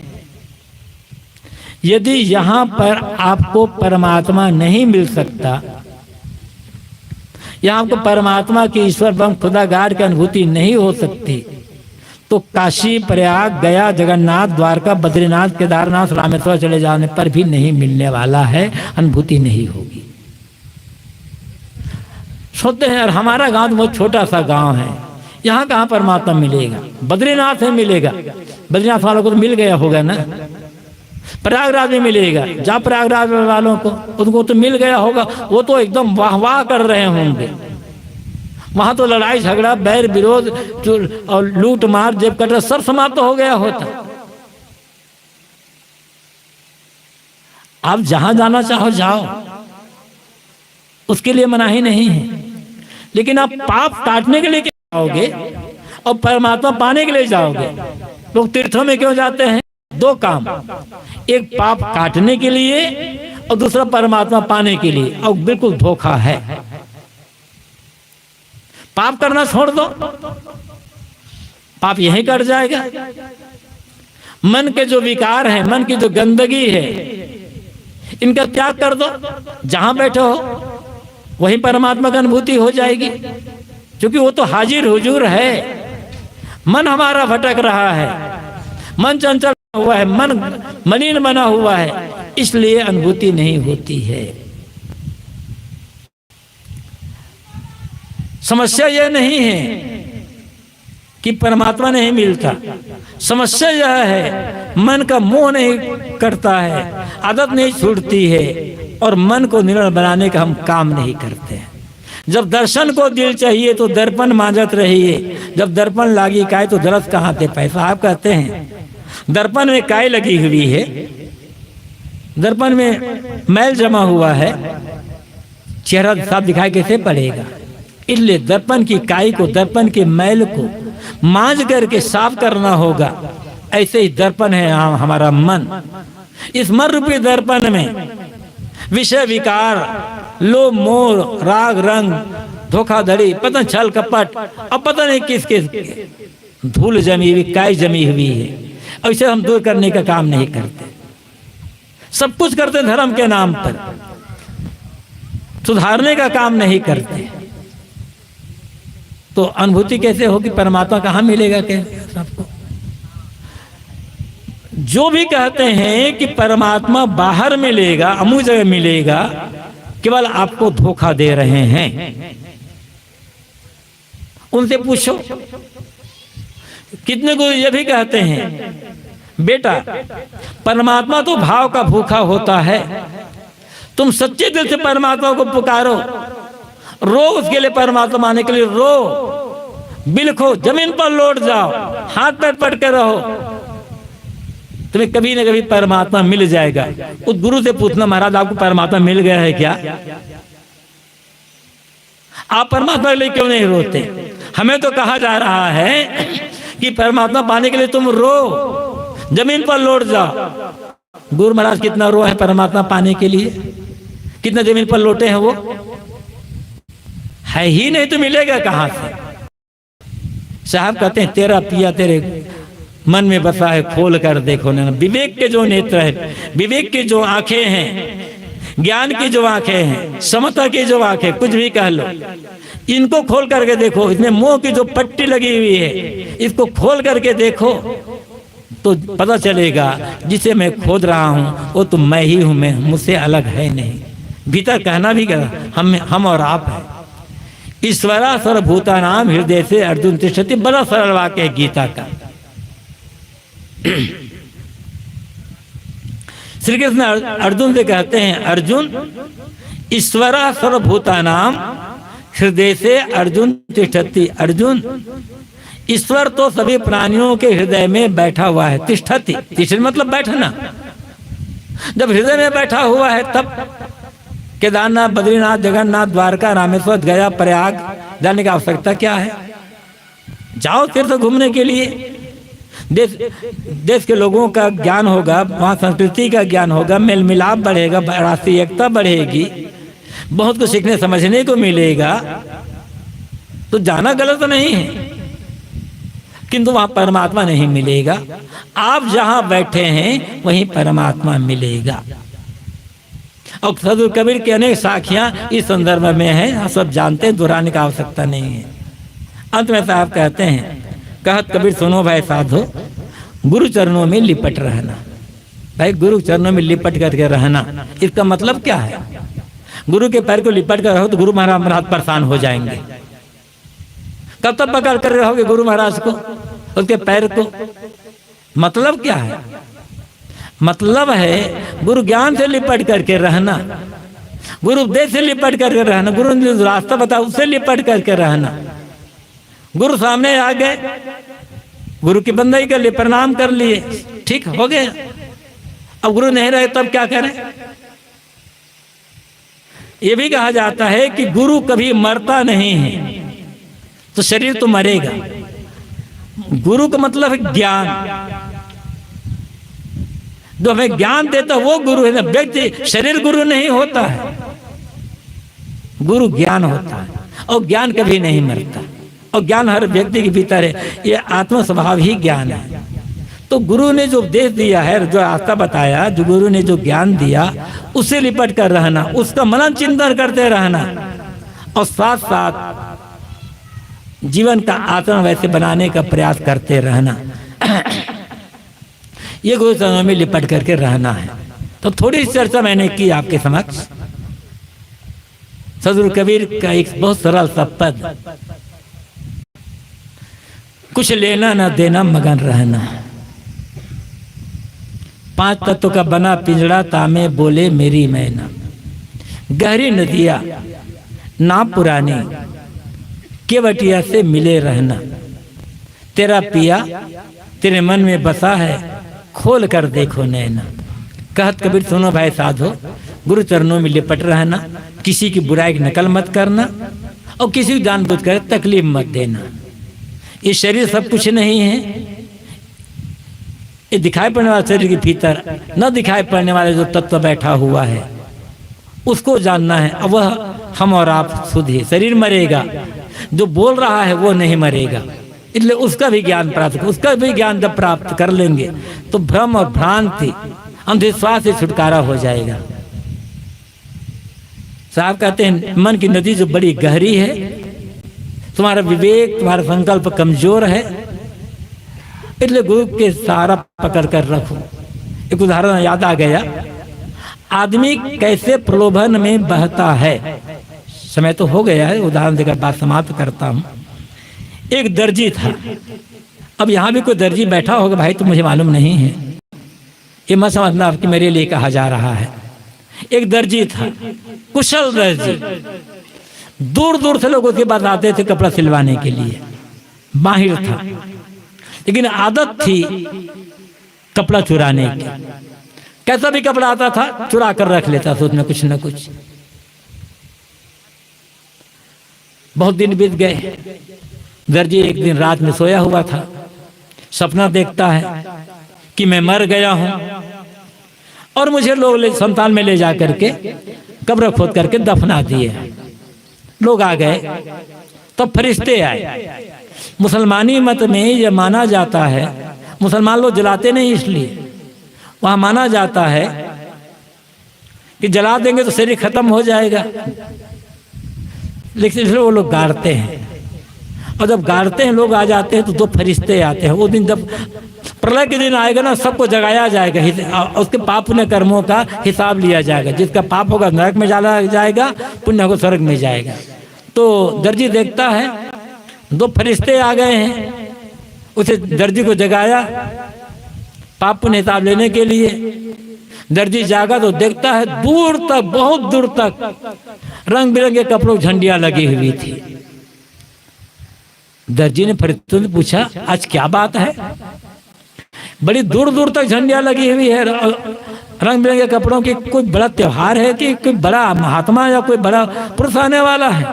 यदि यहां पर आपको परमात्मा नहीं मिल सकता, यहां आपको परमात्मा की, ईश्वर ब्रह्म खुदागार की अनुभूति नहीं हो सकती, तो काशी, प्रयाग, गया, जगन्नाथ, द्वारका, बद्रीनाथ, केदारनाथ, रामेश्वर चले जाने पर भी नहीं मिलने वाला है, अनुभूति नहीं होगी। सोचते हैं यार हमारा गांव तो बहुत छोटा सा गांव है, यहाँ कहाँ परमात्मा मिलेगा? बद्रीनाथ में मिलेगा, बद्रीनाथ वालों को तो मिल गया होगा ना। प्रयागराज में मिलेगा, जहाँ प्रयागराज वालों को, उनको तो मिल गया होगा, वो तो एकदम वाह वाह कर रहे होंगे। वहां तो लड़ाई झगड़ा, बैर विरोध और लूट मार, जेब कटर सब समाप्त हो गया होता। आप जहां जाना चाहो जाओ, उसके लिए मनाही नहीं है। लेकिन आप पाप काटने के लिए जाओगे और परमात्मा पाने के लिए जाओगे। लोग तीर्थों में क्यों जाते हैं? दो काम, एक पाप काटने के लिए और दूसरा परमात्मा पाने के लिए, और बिल्कुल धोखा है। पाप करना छोड़ दो, पाप यहीं कट जाएगा। मन के जो विकार है, मन की जो गंदगी है, इनका त्याग कर दो। जहां बैठे हो वहीं परमात्मा की अनुभूति हो जाएगी, क्योंकि वो तो हाजिर हुजूर है। मन हमारा भटक रहा है, मन चंचल हुआ है, मन मलिन बना हुआ है, इसलिए अनुभूति नहीं होती है। समस्या यह नहीं है कि परमात्मा नहीं मिलता, समस्या यह है मन का मोह नहीं करता है, आदत नहीं छूटती है, और मन को निर्मल बनाने का हम काम नहीं करते हैं। जब दर्शन को दिल चाहिए तो दर्पण मांजत रहिए, जब दर्पण लागी काय तो दरस कहाँ थे पैसा। आप कहते हैं दर्पण में काय लगी हुई है, दर्पण में मैल जमा हुआ है, चेहरा साफ दिखाई कैसे पड़ेगा। इसलिए दर्पण की काई को, दर्पण के मैल को मांज करके साफ करना होगा। ऐसे ही दर्पण है हमारा मन। इस मन रूपी दर्पण में विषय विकार, लोभ मोह, राग रंग, धोखाधड़ी, पता छल कपट, अब पता नहीं किस किस धूल जमी हुई, काई जमी हुई है। ऐसे हम दूर करने का काम नहीं करते, सब कुछ करते धर्म के नाम पर, सुधारने का काम नहीं करते। तो अनुभूति कैसे होगी, परमात्मा कहाँ मिलेगा कैसे सबको। जो भी कहते हैं कि परमात्मा बाहर मिलेगा, अमुक जगह मिलेगा, केवल आपको धोखा दे रहे हैं। उनसे पूछो। कितने को ये भी कहते हैं बेटा परमात्मा तो भाव का भूखा होता है, तुम सच्चे दिल से परमात्मा को पुकारो, रो उसके लिए, परमात्मा आने के लिए रो, बिलखो, जमीन पर लौट जाओ, हाथ पैर पट के रहो, तुम्हें कभी न कभी परमात्मा मिल जाएगा। उस गुरु से पूछना महाराज आपको परमात्मा मिल गया है क्या? आप परमात्मा के लिए क्यों नहीं रोते? हमें तो कहा जा रहा है कि परमात्मा पाने के लिए तुम रो, जमीन पर लौट जाओ। गुरु महाराज कितना रो है परमात्मा पाने के लिए, कितना जमीन पर लौटे हैं, वो है ही नहीं तो मिलेगा कहां से। साहब कहते हैं तेरा पिया तेरे मन में बसा है, खोल कर देखो ना। विवेक के जो नेत्र है, विवेक की जो आंखें हैं, ज्ञान की जो आंखें हैं, समता की जो आंखें, कुछ भी कह लो, इनको खोल करके देखो। इसमें मोह की जो पट्टी लगी हुई है, इसको खोल करके देखो तो पता चलेगा जिसे मैं खोद रहा हूं वो तो मैं ही हूं, मैं मुझसे अलग है नहीं। भीतर कहना भी कर हम और आप है। ईश्वरा सर्वभूता नाम हृदय से अर्जुन तिष्ठति, बड़ा सरल वाक्य है गीता का। श्री कृष्ण अर्जुन से कहते हैं अर्जुन ईश्वरा सर्वभूता नाम हृदय से अर्जुन तिष्ठति। अर्जुन ईश्वर तो सभी प्राणियों के हृदय में बैठा हुआ है। तिष्ठति, तिष्ठति मतलब बैठना। जब हृदय में बैठा हुआ है तब केदारनाथ, बद्रीनाथ, जगन्नाथ, द्वारका, रामेश्वर, गया, प्रयाग जाने की आवश्यकता क्या है? जाओ तीर्थ घूमने के लिए। देश के लोगों का ज्ञान होगा, वहाँ संस्कृति का ज्ञान होगा, मेल मिलाप बढ़ेगा, राष्ट्रीय एकता बढ़ेगी, बहुत कुछ सीखने समझने को मिलेगा। तो जाना गलत नहीं है, किंतु वहाँ परमात्मा नहीं मिलेगा। आप जहाँ बैठे हैं वहीं परमात्मा मिलेगा। और सदगुरु कबीर की अनेक साखियां इस संदर्भ में हैं, आप सब जानते हैं, दोहराने की आवश्यकता नहीं है। अंत में साहब कहते हैं, कहत कबीर सुनो भाई साधो, गुरु चरणों में लिपट रहना। भाई गुरु चरणों में लिपट करके रहना, इसका मतलब क्या है? गुरु के पैर को लिपट कर रहो तो गुरु महाराज परेशान हो जाएंगे। कब तक पकड़ कर रहोगे गुरु महाराज को, उसके पैर को? मतलब क्या है? मतलब है गुरु ज्ञान से लिपट करके रहना, गुरु उपदेश से लिपट करके रहना, गुरु ने रास्ता बताया उससे लिपट करके रहना। गुरु सामने आ गए, गुरु की बंदगी कर लिए, प्रणाम कर लिए, ठीक हो गए। अब गुरु नहीं रहे तब क्या करें? ये भी कहा जाता है कि गुरु कभी मरता नहीं है, तो शरीर तो मरेगा। गुरु का मतलब है ज्ञान, जो हमें ज्ञान देता वो गुरु है ना। व्यक्ति शरीर गुरु नहीं होता है, गुरु ज्ञान होता है, और ज्ञान कभी नहीं मरता। और ज्ञान हर व्यक्ति के भीतर है, ये आत्म स्वभाव ही ज्ञान है। तो गुरु ने जो उपदेश दिया है, जो रास्ता बताया, जो गुरु ने जो ज्ञान दिया, उससे लिपट कर रहना, उसका मनन चिंतन करते रहना, और साथ साथ जीवन का आचरण वैसे बनाने का प्रयास करते रहना। ये गुरु चरणों में लिपट करके रहना है। तो थोड़ी चर्चा मैंने की आपके समक्ष। सदगुरु कबीर का एक बहुत सरल सा पद, कुछ लेना ना देना मगन रहना। 5 तत्व का बना पिंजड़ा तामे बोले मेरी मैना। गहरी नदियां ना पुरानी केवटिया से मिले रहना। तेरा पिया तेरे मन में बसा है, खोल कर देखो नैना। कहत कबीर सुनो भाई साधो, गुरु चरणों में लिपट रहना, किसी की बुराई की नकल मत करना और किसी को जानबूझ कर तकलीफ मत देना। ये शरीर सब कुछ नहीं है, ये दिखाई पड़ने वाले शरीर के भीतर न दिखाई पड़ने वाले जो तत्व बैठा हुआ है उसको जानना है। अब वह हम और आप सुध ही, शरीर मरेगा, जो बोल रहा है वो नहीं मरेगा, इसलिए उसका भी ज्ञान प्राप्त कर, उसका भी ज्ञान जब प्राप्त कर लेंगे तो भ्रम और भ्रांति अंधविश्वास से छुटकारा हो जाएगा। साहब कहते हैं मन की नदी जो बड़ी गहरी है, तुम्हारा विवेक तुम्हारा संकल्प कमजोर है, इसलिए गुरु के सहारा पकड़ कर रखो। एक उदाहरण याद आ गया, आदमी कैसे प्रलोभन में बहता है। समय तो हो गया है, उदाहरण देकर बात समाप्त करता हूं। एक दर्जी था, अब यहां भी कोई दर्जी बैठा होगा भाई तो मुझे मालूम नहीं है, ये मत समझना कि मेरे लिए कहा जा रहा है। एक दर्जी था, कुशल दर्जी, दूर दूर से लोग उसके पास आते थे कपड़ा सिलवाने के लिए, माहिर था, लेकिन आदत थी कपड़ा चुराने की। कैसा भी कपड़ा आता था चुरा कर रख लेता था उसमें कुछ न कुछ। बहुत दिन बीत गए, दर्जी एक दिन रात में सोया हुआ था, सपना देखता है कि मैं मर गया हूं और मुझे लोग संतान में ले जा करके कब्र खोद करके दफना दिए। लोग आ गए, तब फरिश्ते आए। मुसलमानी मत में यह माना जाता है, मुसलमान लोग जलाते नहीं इसलिए, वहां माना जाता है कि जला देंगे तो शरीर खत्म हो जाएगा, लेकिन इसलिए वो लोग गाड़ते हैं। और जब गाड़ते हैं लोग आ जाते हैं तो दो फरिश्ते आते हैं। वो दिन जब प्रलय के दिन आएगा ना, सबको जगाया जाएगा, उसके पाप पुण्य कर्मों का हिसाब लिया जाएगा। जिसका पाप होगा नरक में चला जाएगा, पुण्य को स्वर्ग में जाएगा। तो दर्जी देखता है दो फरिश्ते आ गए हैं, उसे दर्जी को जगाया पाप पुण्य हिसाब लेने के लिए। दर्जी जागा तो देखता है दूर तक, बहुत दूर तक रंग बिरंगे कपड़ों झंडियां लगी हुई थी। दर्जी ने फरिश्तों से पूछा आज क्या बात है, बड़ी दूर दूर तक झंडियां लगी हुई है, रंग बिरंगे कपड़ों की, कोई बड़ा त्योहार है कि कोई बड़ा महात्मा या कोई बड़ा पुरुष आने वाला है,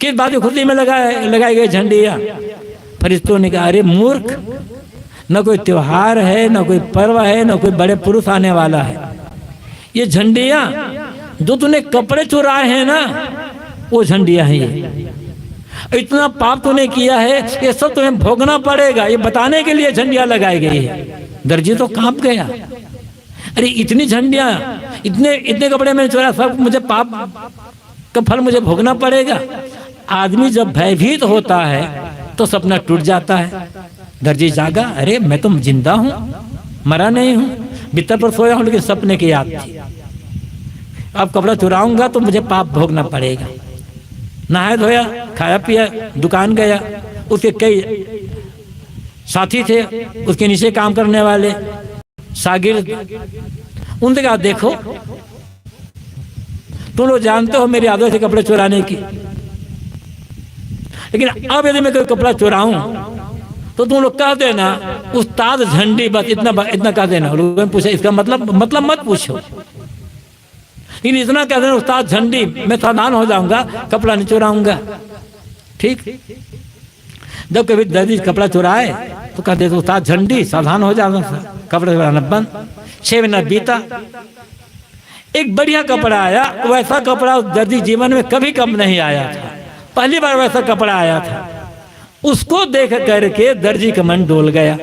किस बात की खुशी में लगाई गई झंडियां। फरिश्तों ने कहा अरे मूर्ख, न कोई त्योहार है, न कोई पर्व है, न कोई बड़े पुरुष आने वाला है। ये झंडियां जो तूने कपड़े चुराए हैं ना, वो झंडियां हैं। ये इतना पाप तूने किया है, ये सब तुम्हें भोगना पड़ेगा, ये बताने के लिए झंडियां लगाई गई है। दर्जी तो कांप गया, अरे इतनी झंडियां, इतने कपड़े में चुरा, सब मुझे पाप का फल मुझे भोगना पड़ेगा। आदमी जब भयभीत होता है तो सपना टूट जाता है। दर्जी जागा, अरे मैं तो जिंदा हूं, मरा नहीं हूं, बिस्तर पर सोया हूं, लेकिन सपने की याद थी। अब कपड़ा चुराऊंगा तो मुझे पाप भोगना पड़ेगा। नहाया धोया, खाया पिया, दुकान गया, उसके कई साथी थे, उसके नीचे काम करने वाले शागिर्द, उनसे कहा देखो तुम लोग जानते हो मेरी आदत है कपड़े चुराने की, लेकिन अब यदि मैं कोई कपड़ा चुराऊं तो तुम लोग कह देना उस्ताद झंडी, बस इतना कह देना। लोगों ने पूछा इसका मतलब मत पूछो, लेकिन इतना कह देना उस्ताद झंडी, मैं सावधान हो जाऊंगा, कपड़ा नहीं चुराऊंगा। ठीक, जब कभी दर्जी कपड़ा चुराए तो कहते थे उस्ताद झंडी, सावधान हो जाऊंगा, कपड़ा चुराना बंद। 6 महीना बीता, एक बढ़िया कपड़ा आया, वैसा कपड़ा दर्जी जीवन में कभी कम नहीं आया था, पहली बार वैसा कपड़ा आया था। उसको देख करके दर्जी का मन डोल गया,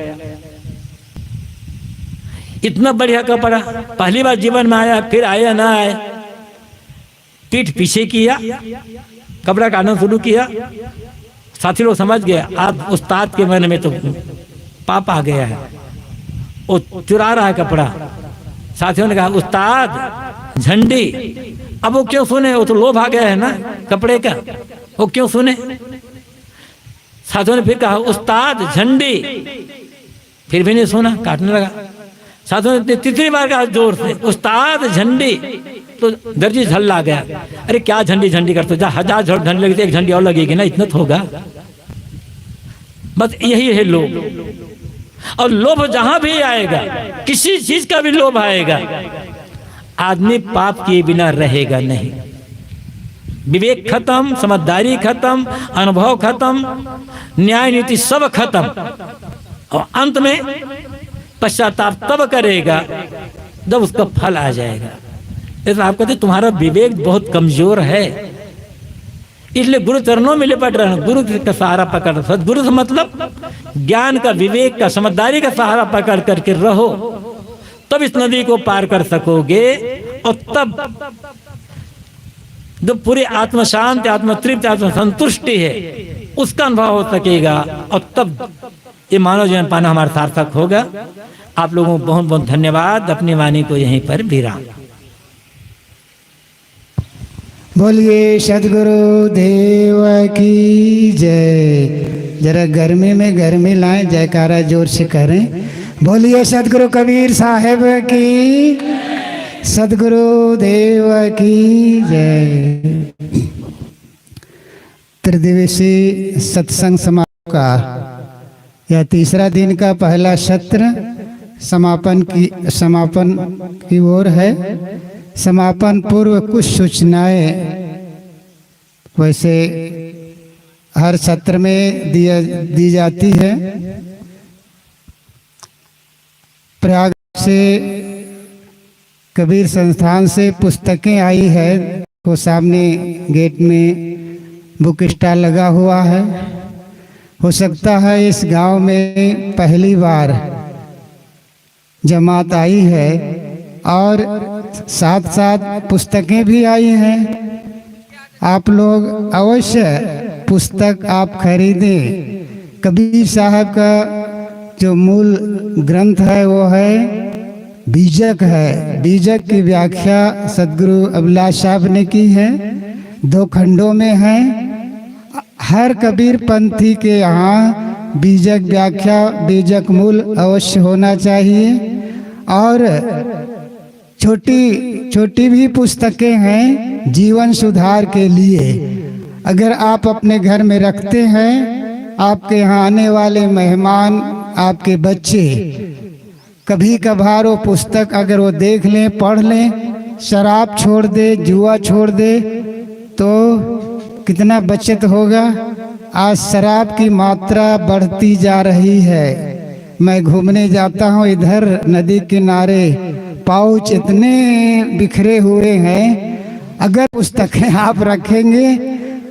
इतना बढ़िया कपड़ा पहली बार जीवन में आया, फिर आया ना आए, पीठ पीछे किया, कपड़ा काटना शुरू किया। साथी लोग समझ गए आप उस्ताद के मन में तो पाप आ गया है, वो चुरा रहा है कपड़ा। साथियों ने कहा उस्ताद झंडी, अब वो क्यों सुने, वो तो लोभ आ गया है ना कपड़े का, वो क्यों सुने। साथियों ने फिर कहा उस्ताद झंडी, फिर भी नहीं सुना, काटने लगा। साथियों ने तीसरी बार कहा जोर से उस्ताद झंडी, तो दर्जी झल्ला गया, अरे क्या झंडी झंडी करते, जा 1000 झंडी लगी तो एक झंडी और लगेगी ना, इतना तो होगा। बस यही है लोभ। और लोभ जहां भी आएगा, किसी चीज का भी लोभ आएगा, आदमी पाप किए बिना रहेगा नहीं। विवेक खत्म, समझदारी खत्म, अनुभव खत्म, न्याय नीति सब खत्म, और अंत में पश्चाताप तब करेगा जब उसका फल आ जाएगा। इसलिए आप कहते तुम्हारा विवेक बहुत कमजोर है, इसलिए गुरु चरणों में लिपट रहना, गुरु का सहारा पकड़, सदगुरु से मतलब ज्ञान का, विवेक का, समझदारी का सहारा पकड़ करके रहो, तब इस नदी को पार कर सकोगे। और तब जो पूरी आत्म शांति, आत्म तृप्ति, आत्म संतुष्टि है, उसका अनुभव हो सकेगा, और तब ये मानव जीवन पाना हमारा सार्थक होगा। आप लोगों को बहुत बहुत धन्यवाद। अपनी वाणी को यहीं पर विराम। बोलिए सदगुरु देव की जय। जरा गर्मी में गर्मी लाएं, जयकारा जोर से करें। बोलिए सदगुरु कबीर साहेब की, सदगुरु देव की जय। त्रिदिवसीय सत्संग समारोह का यह तीसरा दिन का पहला सत्र समापन की ओर है। समापन पूर्व कुछ सूचनाएं वैसे हर सत्र में दी जाती है। प्रयाग से कबीर संस्थान से पुस्तकें आई है, वो सामने गेट में बुक स्टॉल लगा हुआ है। हो सकता है इस गांव में पहली बार जमात आई है, और साथ साथ पुस्तकें भी आई हैं। आप लोग अवश्य पुस्तक आप खरीदें। कबीर साहब का जो मूल ग्रंथ है वो है बीजक है। बीजक की व्याख्या सदगुरु अभिलाष साहब ने की है, 2 खंडों में है। हर कबीर पंथी के यहाँ बीजक व्याख्या, बीजक मूल अवश्य होना चाहिए। और छोटी छोटी भी पुस्तकें हैं जीवन सुधार के लिए। अगर आप अपने घर में रखते हैं, आपके यहाँ आने वाले मेहमान, आपके बच्चे कभी कभार वो पुस्तक अगर वो देख लें, पढ़ लें, शराब छोड़ दे, जुआ छोड़ दे, तो कितना बचत होगा। आज शराब की मात्रा बढ़ती जा रही है। मैं घूमने जाता हूँ इधर नदी किनारे, पाउच इतने बिखरे हुए हैं। अगर पुस्तकें आप रखेंगे,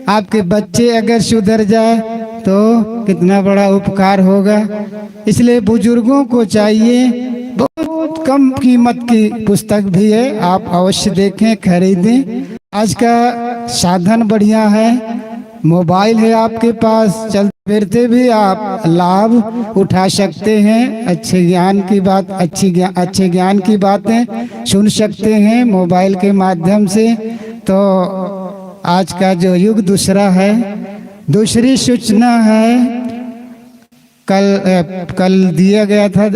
आपके बच्चे अगर सुधर जाए तो कितना बड़ा उपकार होगा। इसलिए बुजुर्गों को चाहिए, बहुत कम कीमत की पुस्तक भी है, आप अवश्य देखें, खरीदें। आज का साधन बढ़िया है, मोबाइल है आपके पास, चलते फिरते भी आप लाभ उठा सकते हैं। अच्छे ज्ञान की बात, अच्छे ज्ञान की बातें सुन सकते हैं मोबाइल के माध्यम से। तो आज का जो युग दूसरा है। दूसरी सूचना है, कल दिया गया था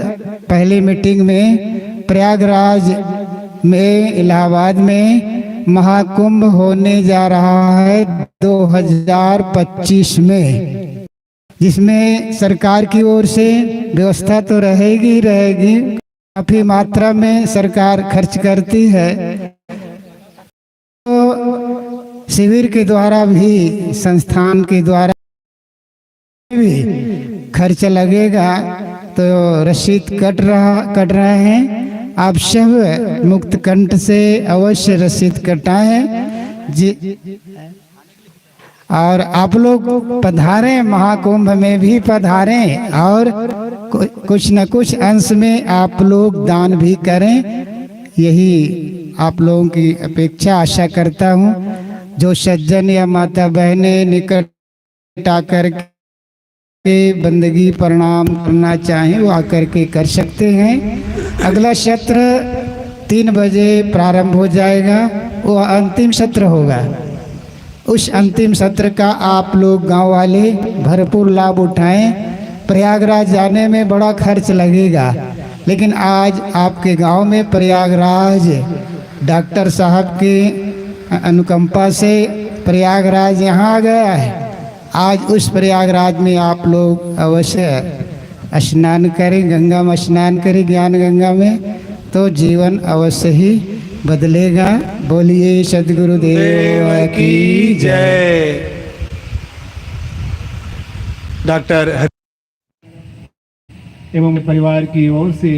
पहली मीटिंग में, प्रयागराज में, इलाहाबाद में महाकुंभ होने जा रहा है 2025 में, जिसमें सरकार की ओर से व्यवस्था तो रहेगी, काफी मात्रा में सरकार खर्च करती है। तो शिविर के द्वारा भी, संस्थान के द्वारा भी खर्च लगेगा, तो रसीद कट रहे हैं। आप सब मुक्त कंठ से अवश्य रसीद कटाएं जी। और आप लोग पधारें, महाकुंभ में भी पधारें, और कुछ न कुछ अंश में आप लोग दान भी करें। यही आप लोगों की अपेक्षा, आशा करता हूँ। जो सज्जन या माता बहनें निकट आकर के बंदगी प्रणाम करना चाहें, वो आकर के कर सकते हैं। अगला सत्र 3 बजे प्रारंभ हो जाएगा, वो अंतिम सत्र होगा। उस अंतिम सत्र का आप लोग गांव वाले भरपूर लाभ उठाएं। प्रयागराज जाने में बड़ा खर्च लगेगा, लेकिन आज आपके गांव में प्रयागराज डॉक्टर साहब की अनुकंपा से प्रयागराज यहाँ आ गया है। आज उस प्रयागराज में आप लोग अवश्य स्नान करें, गंगा में स्नान करें, ज्ञान गंगा में, तो जीवन अवश्य ही बदलेगा। बोलिए सद्गुरुदेव की जय। डॉक्टर एवं परिवार की ओर से